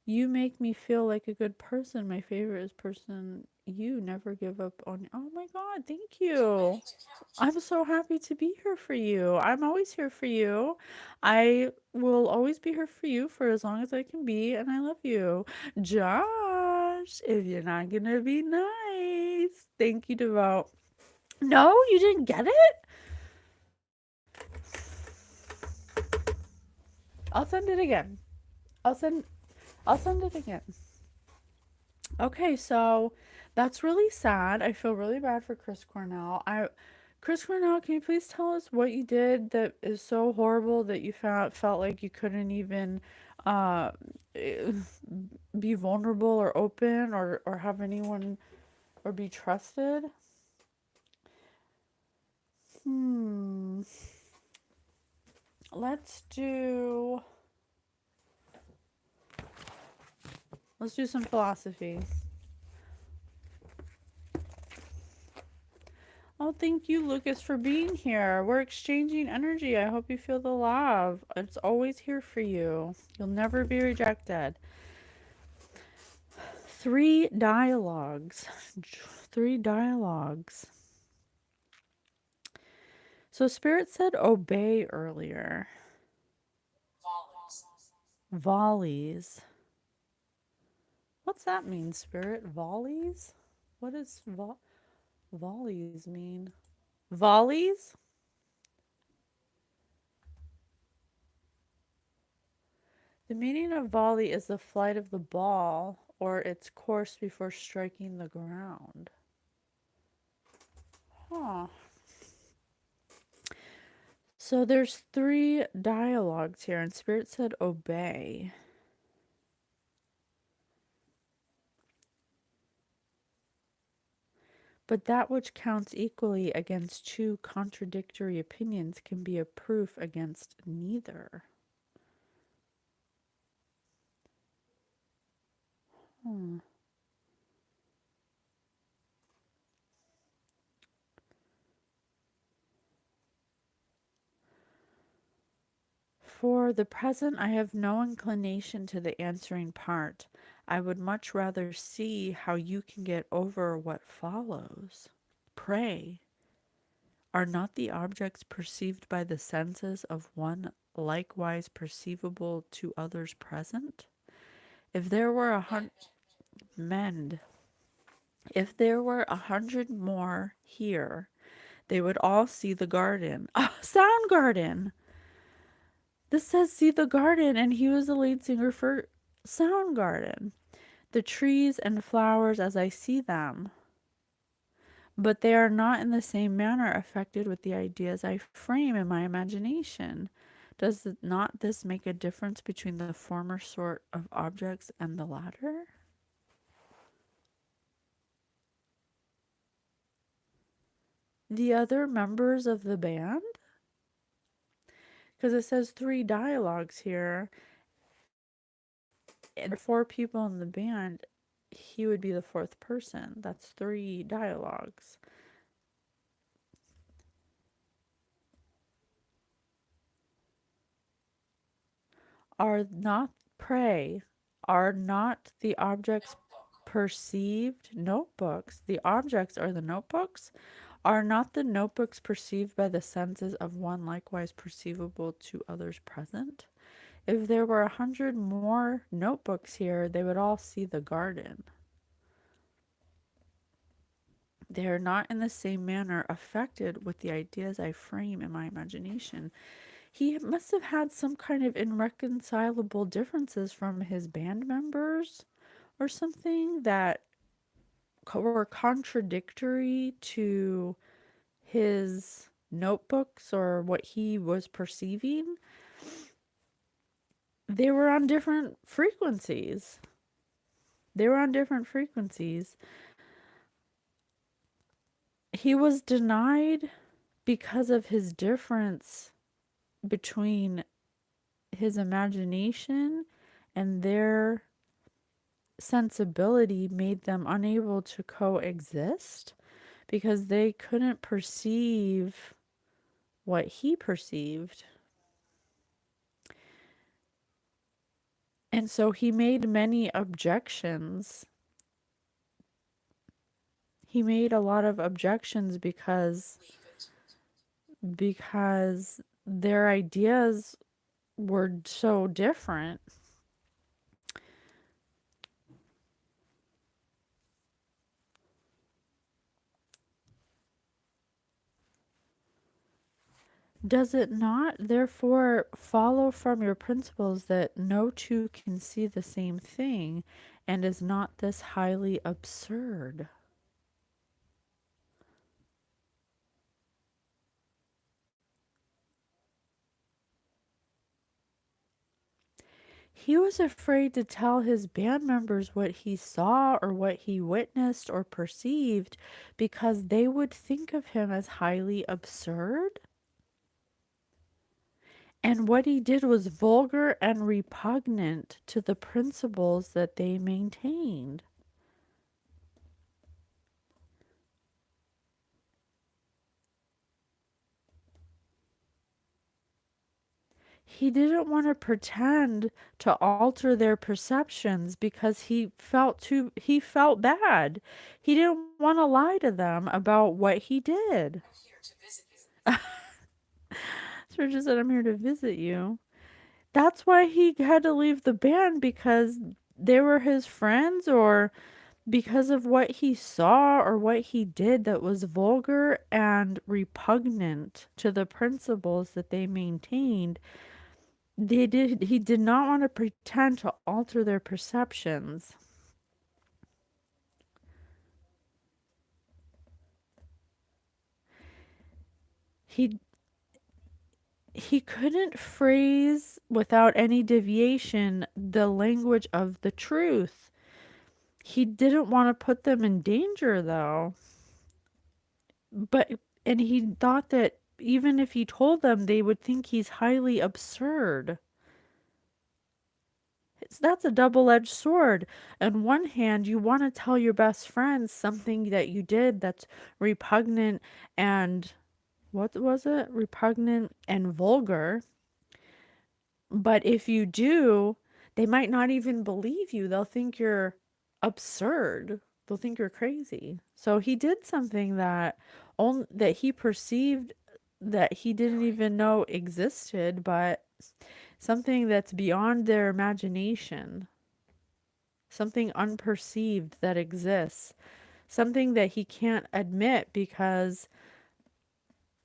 You make me feel like a good person. My favorite is person. You never give up on. Oh my God, thank you. I'm so happy to be here for you. I'm always here for you. I will always be here for you for as long as I can be, and I love you. Josh, if you're not gonna be nice. Thank you, Devout. No, you didn't get it? I'll send it again. I'll send it again. Okay, so that's really sad. I feel really bad for Chris Cornell. Chris Cornell, can you please tell us what you did that is so horrible that you felt like you couldn't even uh be vulnerable or open or have anyone or be trusted? Hmm. Let's do some philosophy. Oh, thank you, Lucas, for being here. We're exchanging energy. I hope you feel the love. It's always here for you. You'll never be rejected. 3 dialogues. 3 dialogues. So Spirit said obey earlier. Volleys. What's that mean, Spirit? Volleys? What does volleys mean? Volleys? The meaning of volley is the flight of the ball or its course before striking the ground. Huh. So there's 3 dialogues here, and Spirit said obey. But that which counts equally against 2 contradictory opinions can be a proof against neither. Hmm. For the present, I have no inclination to the answering part. I would much rather see how you can get over what follows. Pray, are not the objects perceived by the senses of one likewise perceivable to others present? If there were mend, if there were 100 more here, they would all see the garden. Sound garden! This says see the garden, and he was the lead singer for Soundgarden. The trees and flowers as I see them. But they are not in the same manner affected with the ideas I frame in my imagination. Does not this make a difference between the former sort of objects and the latter? The other members of the band? Because it says 3 dialogues here. And 4 people in the band, he would be the 4th person. That's 3 dialogues. Are not, pray, are not the objects perceived notebooks? The objects are the notebooks? Are not the notebooks perceived by the senses of one likewise perceivable to others present? If there were 100 more notebooks here, they would all see the garden. They are not in the same manner affected with the ideas I frame in my imagination. He must have had some kind of irreconcilable differences from his band members or something that were contradictory to his notebooks or what he was perceiving. They were on different frequencies. He was denied because of his difference between his imagination and their sensibility made them unable to coexist because they couldn't perceive what he perceived. And so he made many objections. He made a lot of objections because their ideas were so different. Does it not, therefore, follow from your principles that no 2 can see the same thing, and is not this highly absurd? He was afraid to tell his band members what he saw or what he witnessed or perceived because they would think of him as highly absurd. And what he did was vulgar and repugnant to the principles that they maintained. He didn't want to pretend to alter their perceptions because he felt bad. He didn't want to lie to them about what he did. Sturgis said, I'm here to visit you. That's why he had to leave the band, because they were his friends, or because of what he saw or what he did that was vulgar and repugnant to the principles that they maintained. He did not want to pretend to alter their perceptions. He he couldn't phrase without any deviation the language of the truth. He didn't want to put them in danger, though. But and he thought that even if he told them, they would think he's highly absurd. That's a double-edged sword. On one hand, you want to tell your best friends something that you did that's repugnant and, what was it? Repugnant and vulgar. But if you do, they might not even believe you. They'll think you're absurd. They'll think you're crazy. So he did something that he perceived that he didn't even know existed, but something that's beyond their imagination, something unperceived that exists, something that he can't admit because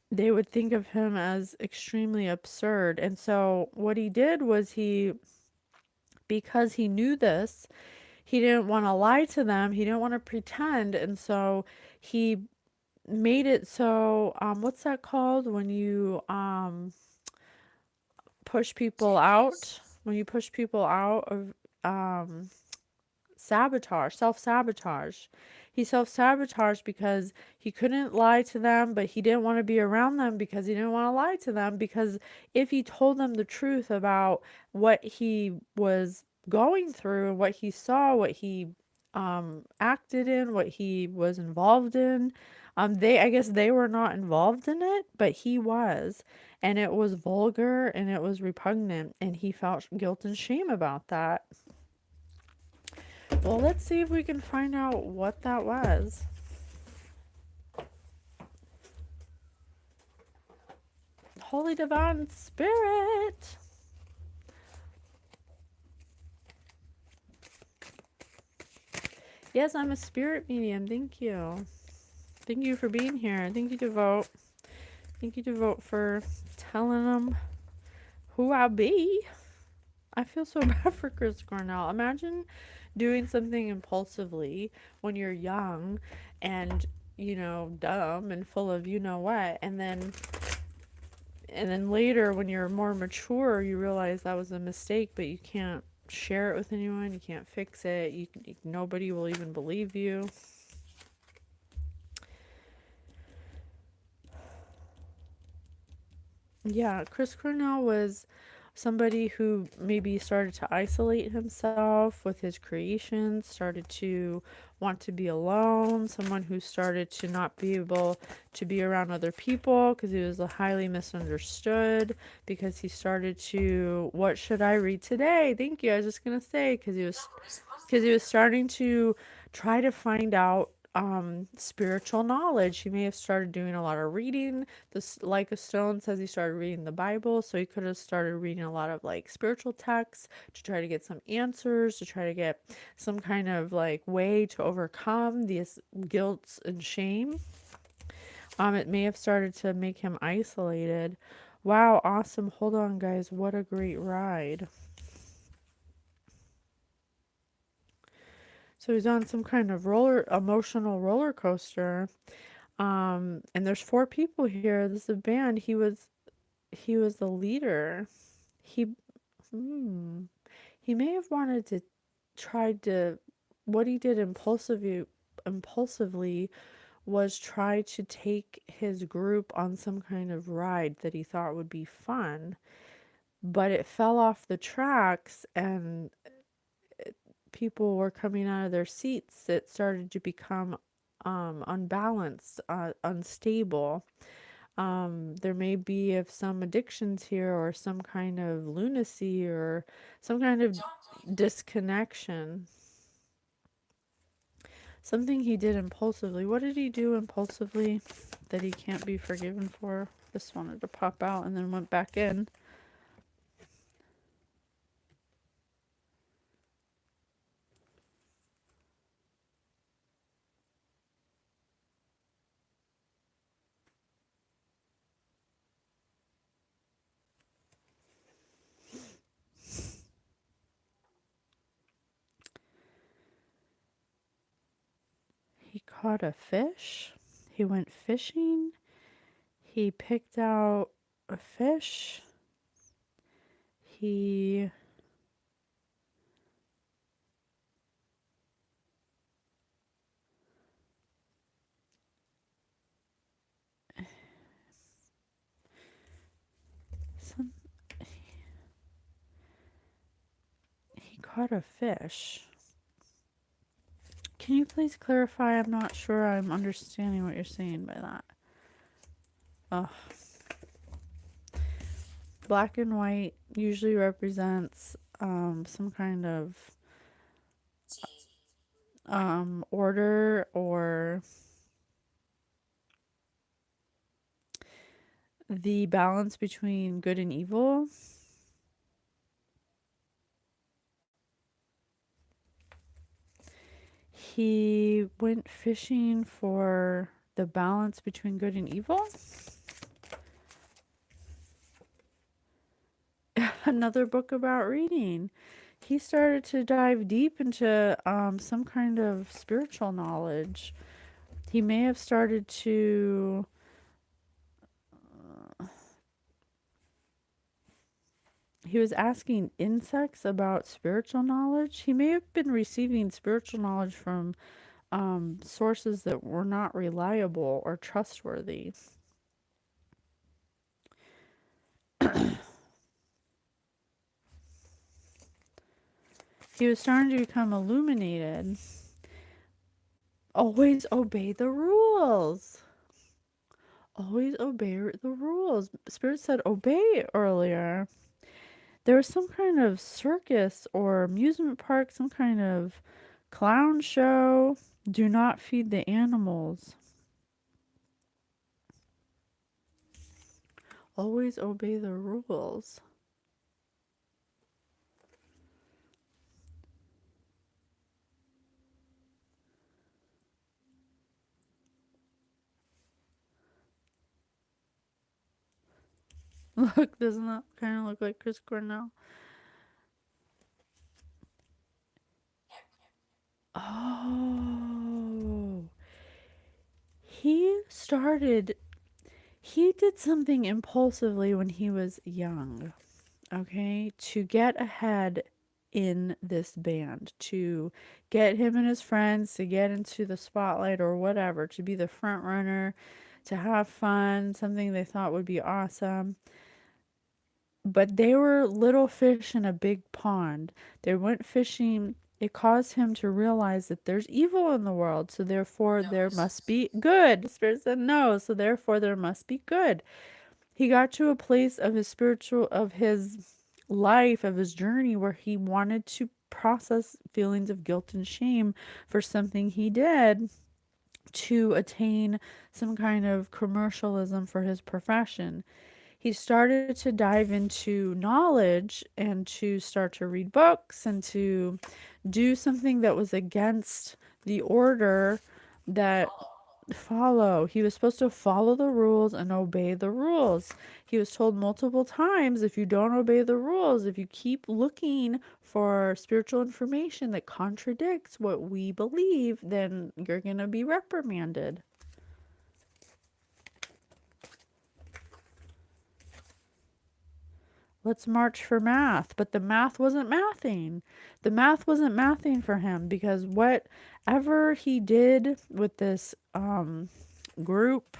they would think of him as extremely absurd. And so what he did was because he knew this, he didn't want to lie to them, he didn't want to pretend, and so he made it so, what's that called when you push people out? When you push people out of self-sabotage. He self-sabotaged because he couldn't lie to them, but he didn't want to be around them because he didn't want to lie to them, because if he told them the truth about what he was going through and what he saw, what he acted in, what he was involved in, I guess they were not involved in it, but he was, and it was vulgar and it was repugnant, and he felt guilt and shame about that. Well, let's see if we can find out what that was. Holy Divine Spirit. Yes, I'm a spirit medium. Thank you. Thank you for being here. Thank you, Devote. Thank you, Devote, for telling them who I be. I feel so bad for Chris Cornell. Imagine doing something impulsively when you're young and, dumb and full of what, and then later when you're more mature, you realize that was a mistake, but you can't share it with anyone, you can't fix it, nobody will even believe you. Yeah, Chris Cornell was somebody who maybe started to isolate himself with his creations, started to want to be alone, someone who started to not be able to be around other people because he was highly misunderstood, because he started to, what should I read today? Thank you. I was just going to say, because he was starting to try to find out spiritual knowledge. He may have started doing a lot of reading. This, like a stone says, he started reading the Bible, so he could have started reading a lot of spiritual texts to try to get some answers, to try to get some kind of way to overcome these guilt and shame. It may have started to make him isolated. Wow, awesome. Hold on, guys. What a great ride. So he's on some kind of emotional roller coaster. And there's 4 people here. This is a band. He was the leader. He he may have wanted to try to, what he did impulsively was try to take his group on some kind of ride that he thought would be fun, but it fell off the tracks and people were coming out of their seats. It started to become unbalanced, unstable. There may be of some addictions here, or some kind of lunacy, or some kind of disconnection. Something he did impulsively. What did he do impulsively? that he can't be forgiven for. This wanted to pop out and then went back in. He caught a fish. He went fishing. He picked out a fish. He some he caught a fish. Can you please clarify? I'm not sure I'm understanding what you're saying by that. Oh. Black and white usually represents some kind of order or the balance between good and evil. He went fishing for the balance between good and evil. Another book about reading. He started to dive deep into some kind of spiritual knowledge. He may have started to he was asking insects about spiritual knowledge. He may have been receiving spiritual knowledge from sources that were not reliable or trustworthy. He was starting to become illuminated. Always obey the rules. Always obey the rules. Spirit said obey earlier. There was some kind of circus or amusement park, some kind of clown show. Do not feed the animals. Always obey the rules. Look, doesn't that kind of look like Chris Cornell? Oh. He did something impulsively when he was young, okay, to get ahead in this band, to get him and his friends to get into the spotlight or whatever, to be the front runner, to have fun, something they thought would be awesome. But they were little fish in a big pond. They went fishing. It caused him to realize that there's evil in the world, so therefore there must be good. Spirit said no, so therefore there must be good. He got to a place of his life, of his journey, where he wanted to process feelings of guilt and shame for something he did to attain some kind of commercialism for his profession. He started to dive into knowledge and to start to read books and to do something that was against the order that follow. He was supposed to follow the rules and obey the rules. He was told multiple times, if you don't obey the rules, if you keep looking for spiritual information that contradicts what we believe, then you're going to be reprimanded. Let's march for math. But the math wasn't mathing. The math wasn't mathing for him, because whatever he did with this group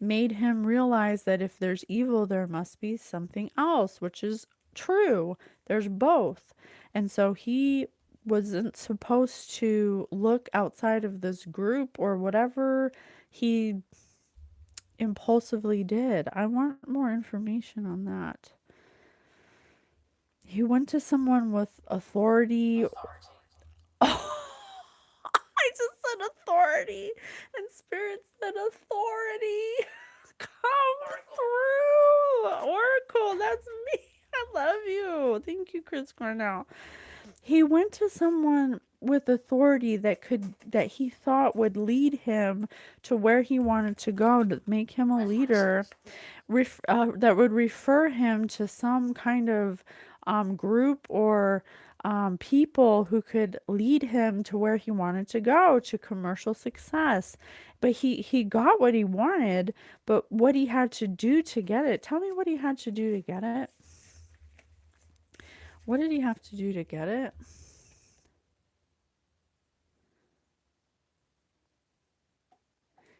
made him realize that if there's evil, there must be something else, which is true. There's both. And so he wasn't supposed to look outside of this group or whatever he impulsively did. I want more information on that. He went to someone with authority. Oh, I just said authority. And Spirit said, authority, come through. Oracle, that's me. I love you. Thank you, Chris Cornell. He went to someone with authority that he thought would lead him to where he wanted to go, to make him a leader, that would refer him to some kind of group or people who could lead him to where he wanted to go, to commercial success. But he got what he wanted, but what he had to do to get it. Tell me what he had to do to get it. What did he have to do to get it?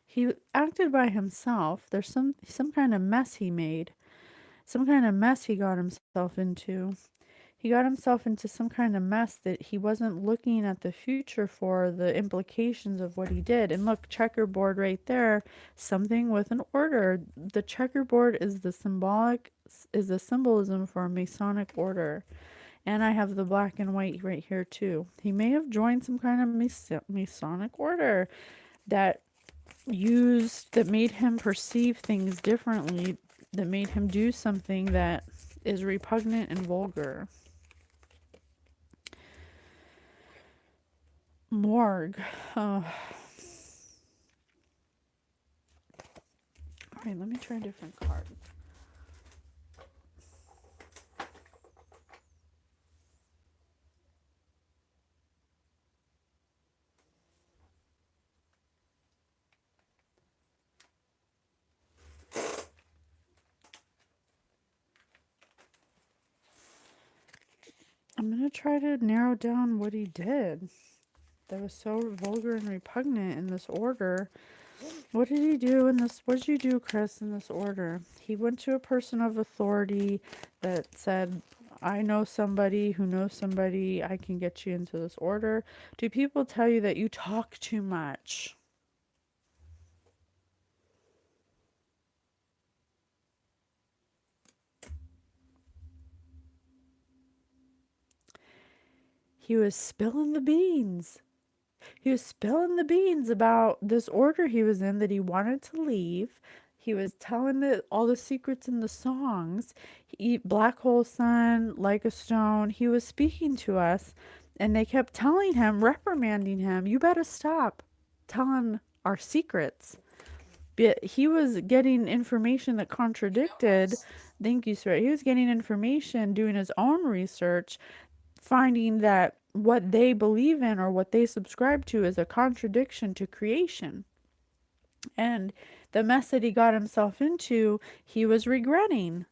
He acted by himself. There's some kind of mess he made. Some kind of mess he got himself into. He got himself into some kind of mess that he wasn't looking at the future for, the implications of what he did. And look, checkerboard right there, something with an order. The checkerboard is the symbolism for a Masonic order. And I have the black and white right here too. He may have joined some kind of Masonic order that made him perceive things differently, that made him do something that is repugnant and vulgar. Morgue. Oh. Alright, let me try a different card. I'm going to try to narrow down what he did that was so vulgar and repugnant in this order. What did he do in this? What did you do, Chris, in this order? He went to a person of authority that said, I know somebody who knows somebody. I can get you into this order. Do people tell you that you talk too much? He was spilling the beans. He was spilling the beans about this order he was in, that he wanted to leave. He was telling all the secrets in the songs. Black Hole Sun, Like a Stone. He was speaking to us, and they kept telling him, reprimanding him, you better stop telling our secrets. But he was getting information that contradicted. Thank you, sir. He was getting information, doing his own research, finding that what they believe in or what they subscribe to is a contradiction to creation. And the mess that he got himself into, he was regretting.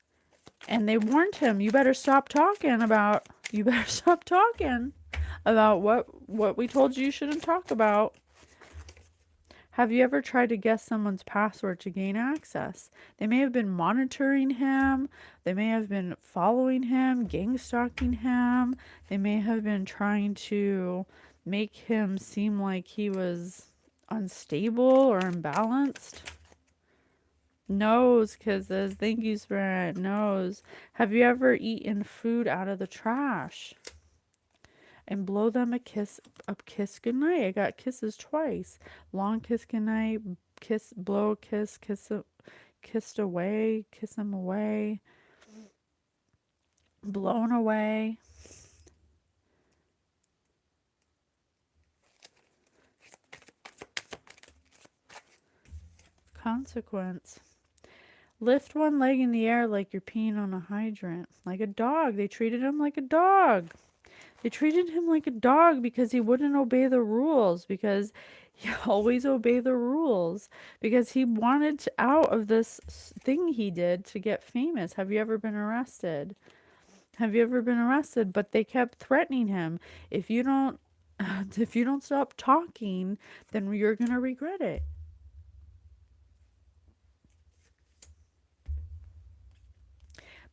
And they warned him, you better stop talking about what we told you shouldn't talk about. Have you ever tried to guess someone's password to gain access? They may have been monitoring him. They may have been following him, gang stalking him. They may have been trying to make him seem like he was unstable or imbalanced. Nose kisses. Thank you, Spirit. Nose. Have you ever eaten food out of the trash? And blow them a kiss goodnight. I got kisses twice. Long kiss goodnight, blow a kiss, kissed away, kiss them away, blown away. Consequence. Lift one leg in the air like you're peeing on a hydrant. Like a dog. They treated him like a dog. They treated him like a dog because he wouldn't obey the rules, because he always obeyed the rules, because he wanted out of this thing he did to get famous. Have you ever been arrested? Have you ever been arrested? But they kept threatening him. If you don't stop talking, then you're going to regret it.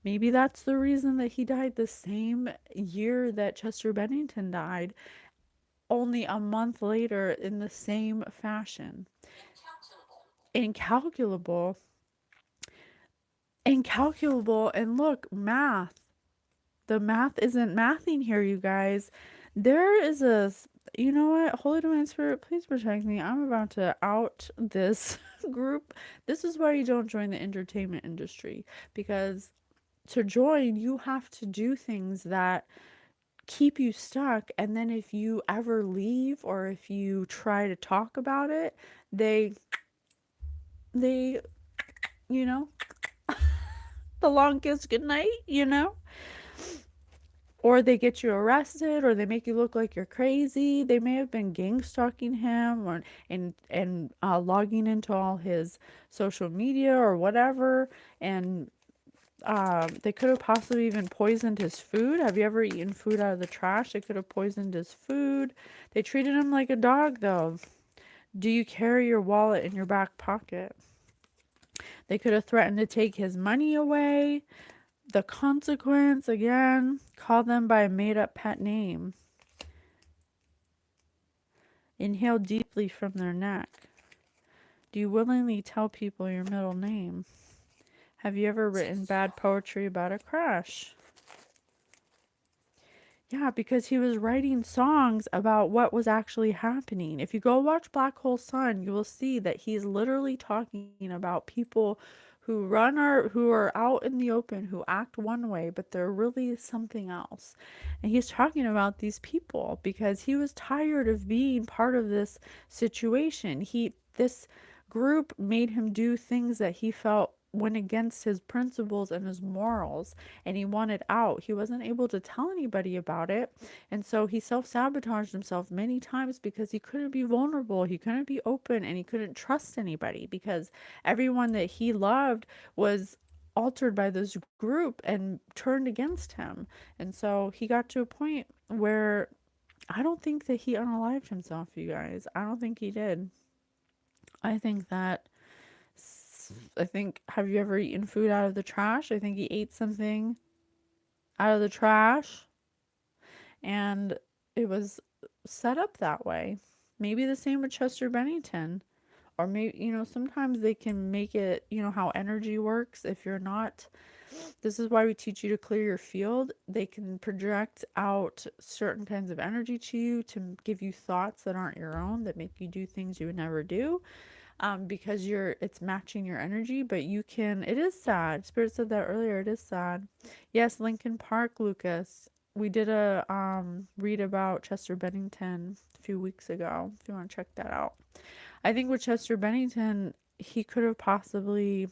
Maybe that's the reason that he died the same year that Chester Bennington died, only a month later in the same fashion. Incalculable. And look, math. The math isn't mathing here, you guys. There is You know what? Holy Divine Spirit, please protect me. I'm about to out this group. This is why you don't join the entertainment industry. Because to join, you have to do things that keep you stuck. And then if you ever leave or if you try to talk about it, they, you know, the long kiss goodnight, or they get you arrested or they make you look like you're crazy. They may have been gang stalking him or and logging into all his social media or whatever, and they could have possibly even poisoned his food. Have you ever eaten food out of the trash? They could have poisoned his food. They treated him like a dog, though. Do you carry your wallet in your back pocket? They could have threatened to take his money away. The consequence, again, call them by a made-up pet name. Inhale deeply from their neck. Do you willingly tell people your middle name? Have you ever written bad poetry about a crush? Yeah, because he was writing songs about what was actually happening. If you go watch Black Hole Sun, you will see that he's literally talking about people who are out in the open, who act one way, but they're really something else. And he's talking about these people because he was tired of being part of this situation. This group made him do things that he felt went against his principles and his morals, and he wanted out. He wasn't able to tell anybody about it, and so he self-sabotaged himself many times because he couldn't be vulnerable, he couldn't be open, and he couldn't trust anybody because everyone that he loved was altered by this group and turned against him. And so he got to a point where I don't think that he unalived himself, you guys. I don't think he did. I think that I think, have you ever eaten food out of the trash? I think he ate something out of the trash and it was set up that way. Maybe the same with Chester Bennington. Or maybe, sometimes they can make it, how energy works. If you're not, this is why we teach you to clear your field. They can project out certain kinds of energy to you to give you thoughts that aren't your own, that make you do things you would never do. Because it's matching your energy, but it is sad. Spirit said that earlier, it is sad. Yes, Lincoln Park, Lucas. We did a read about Chester Bennington a few weeks ago, if you want to check that out. I think with Chester Bennington, he could have possibly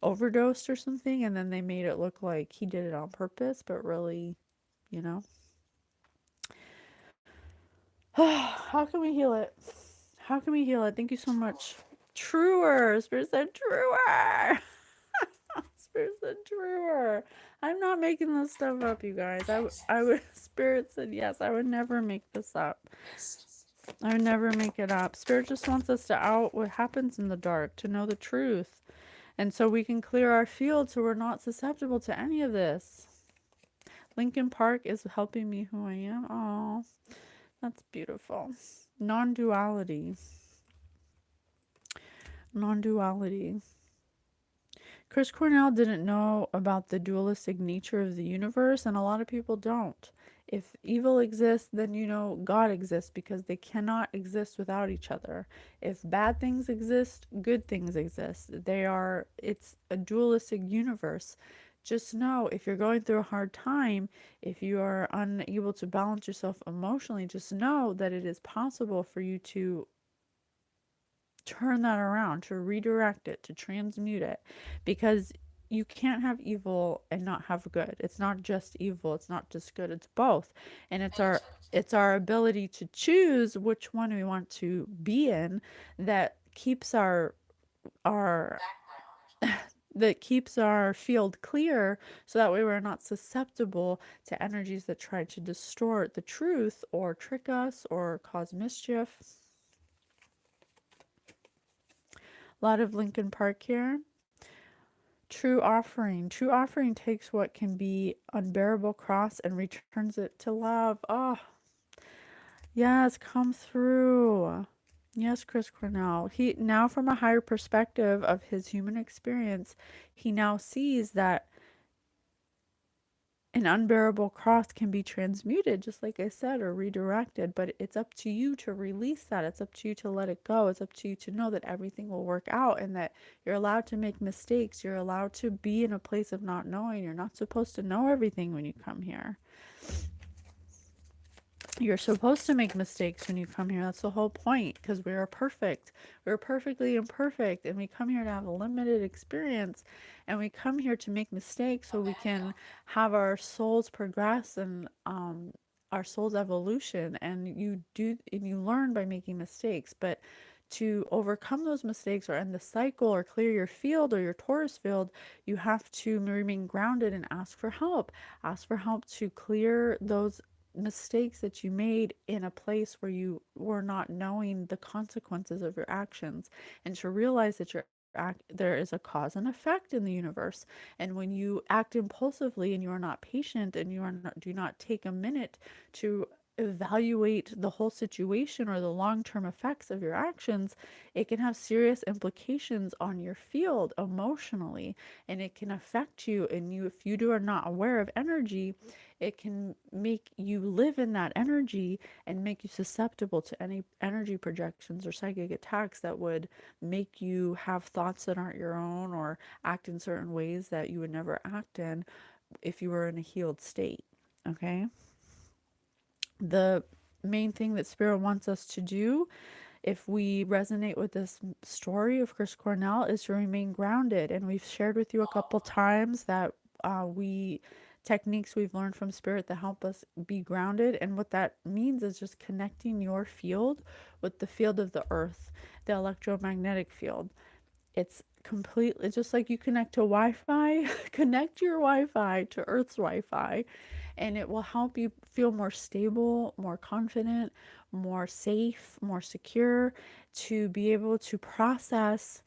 overdosed or something, and then they made it look like he did it on purpose, but really, you know. How can we heal it? How can we heal it? Thank you so much. Truer. Spirit said truer. Spirit said truer. I'm not making this stuff up, you guys. I would. Spirit said yes. I would never make this up. I would never make it up. Spirit just wants us to out what happens in the dark, to know the truth, and so we can clear our field so we're not susceptible to any of this. Lincoln Park is helping me who I am. Oh, that's beautiful. Non-duality. Non-duality. Chris Cornell didn't know about the dualistic nature of the universe, and a lot of people don't. If evil exists, then God exists because they cannot exist without each other. If bad things exist, good things exist. It's a dualistic universe. Just know if you're going through a hard time, if you are unable to balance yourself emotionally, just know that it is possible for you to turn that around, to redirect it, to transmute it, because you can't have evil and not have good. It's not just evil, it's not just good, it's both. And it's our ability to choose which one we want to be in that keeps our that keeps our field clear, so that way we're not susceptible to energies that try to distort the truth or trick us or cause mischief. A lot of Lincoln Park here. True offering. True offering takes what can be unbearable cross and returns it to love. Oh, yes, come through. Yes, Chris Cornell. He now, from a higher perspective of his human experience, he now sees that An unbearable cross can be transmuted, just like I said, or redirected, but it's up to you to release that. It's up to you to let it go. It's up to you to know that everything will work out and that you're allowed to make mistakes. You're allowed to be in a place of not knowing. You're not supposed to know everything when you come here. You're supposed to make mistakes when you come here. That's the whole point, because we are perfect. We're perfectly imperfect, and we come here to have a limited experience, and we come here to make mistakes so we can have our souls progress and our soul's evolution. And you learn by making mistakes, but to overcome those mistakes or end the cycle or clear your field or your Taurus field, you have to remain grounded and ask for help. Ask for help to clear those mistakes that you made in a place where you were not knowing the consequences of your actions, and to realize that there is a cause and effect in the universe. And when you act impulsively and you are not patient and do not take a minute to evaluate the whole situation or the long-term effects of your actions, it can have serious implications on your field emotionally, and it can affect you. And if you are not aware of energy, it can make you live in that energy and make you susceptible to any energy projections or psychic attacks that would make you have thoughts that aren't your own or act in certain ways that you would never act in if you were in a healed state. Okay? The main thing that Spirit wants us to do, if we resonate with this story of Chris Cornell, is to remain grounded. And we've shared with you a couple times that we techniques we've learned from Spirit that help us be grounded. And what that means is just connecting your field with the field of the earth, the electromagnetic field. It's completely just like you connect to Wi-Fi, connect your Wi-Fi to Earth's Wi-Fi, and it will help you feel more stable, more confident, more safe, more secure, to be able to process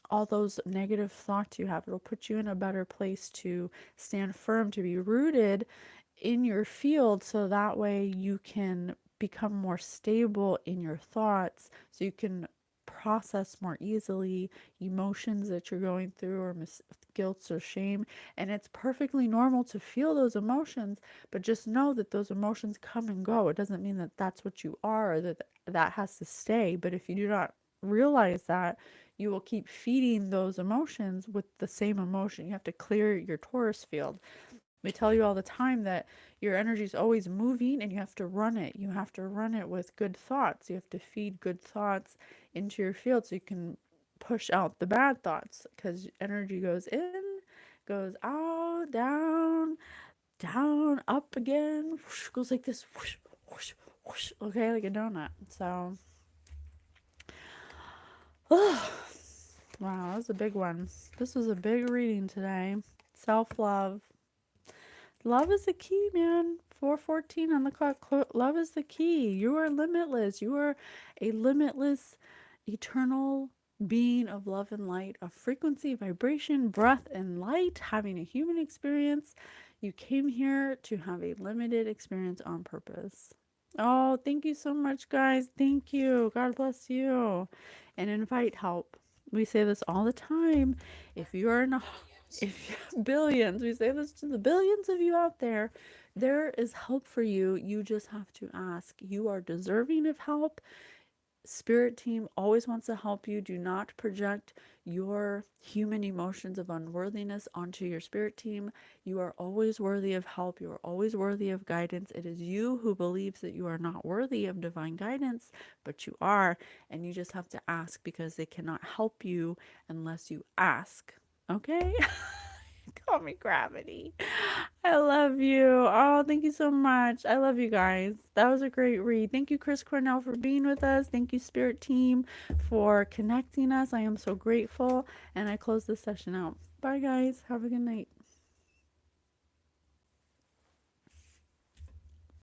all those negative thoughts you have. It'll put you in a better place to stand firm, to be rooted in your field, so that way you can become more stable in your thoughts, so you can process more easily emotions that you're going through, or guilt or shame. And it's perfectly normal to feel those emotions, but just know that those emotions come and go. It doesn't mean that that's what you are, or that that has to stay. But if you do not realize that, you will keep feeding those emotions with the same emotion. You have to clear your Taurus field. We tell you all the time that your energy is always moving, and you have to run it. You have to run it with good thoughts. You have to feed good thoughts into your field so you can push out the bad thoughts, because energy goes in, goes out, down, down, up again, whoosh, goes like this, whoosh, whoosh, whoosh, okay, like a donut. So, wow, that was a big one. This was a big reading today. Self-love. Love is the key, man. 4:14 on the clock. Love is the key. You are limitless. You are a limitless, eternal being of love and light, of frequency, vibration, breath, and light, having a human experience. You came here to have a limited experience on purpose. Oh, thank you so much, guys. Thank you. God bless you. And invite help. We say this all the time. If you are in a if billions, we say this to the billions of you out there, there is help for you. You just have to ask. You are deserving of help. Spirit team always wants to help you. Do not project your human emotions of unworthiness onto your spirit team. You are always worthy of help. You are always worthy of guidance. It is you who believes that you are not worthy of divine guidance, but you are, and you just have to ask, because they cannot help you unless you ask. Okay? Call me Gravity. I love you. Oh, thank you so much. I love you guys. That was a great read. Thank you, Chris Cornell, for being with us. Thank you, Spirit Team, for connecting us. I am so grateful. And I close this session out. Bye, guys. Have a good night.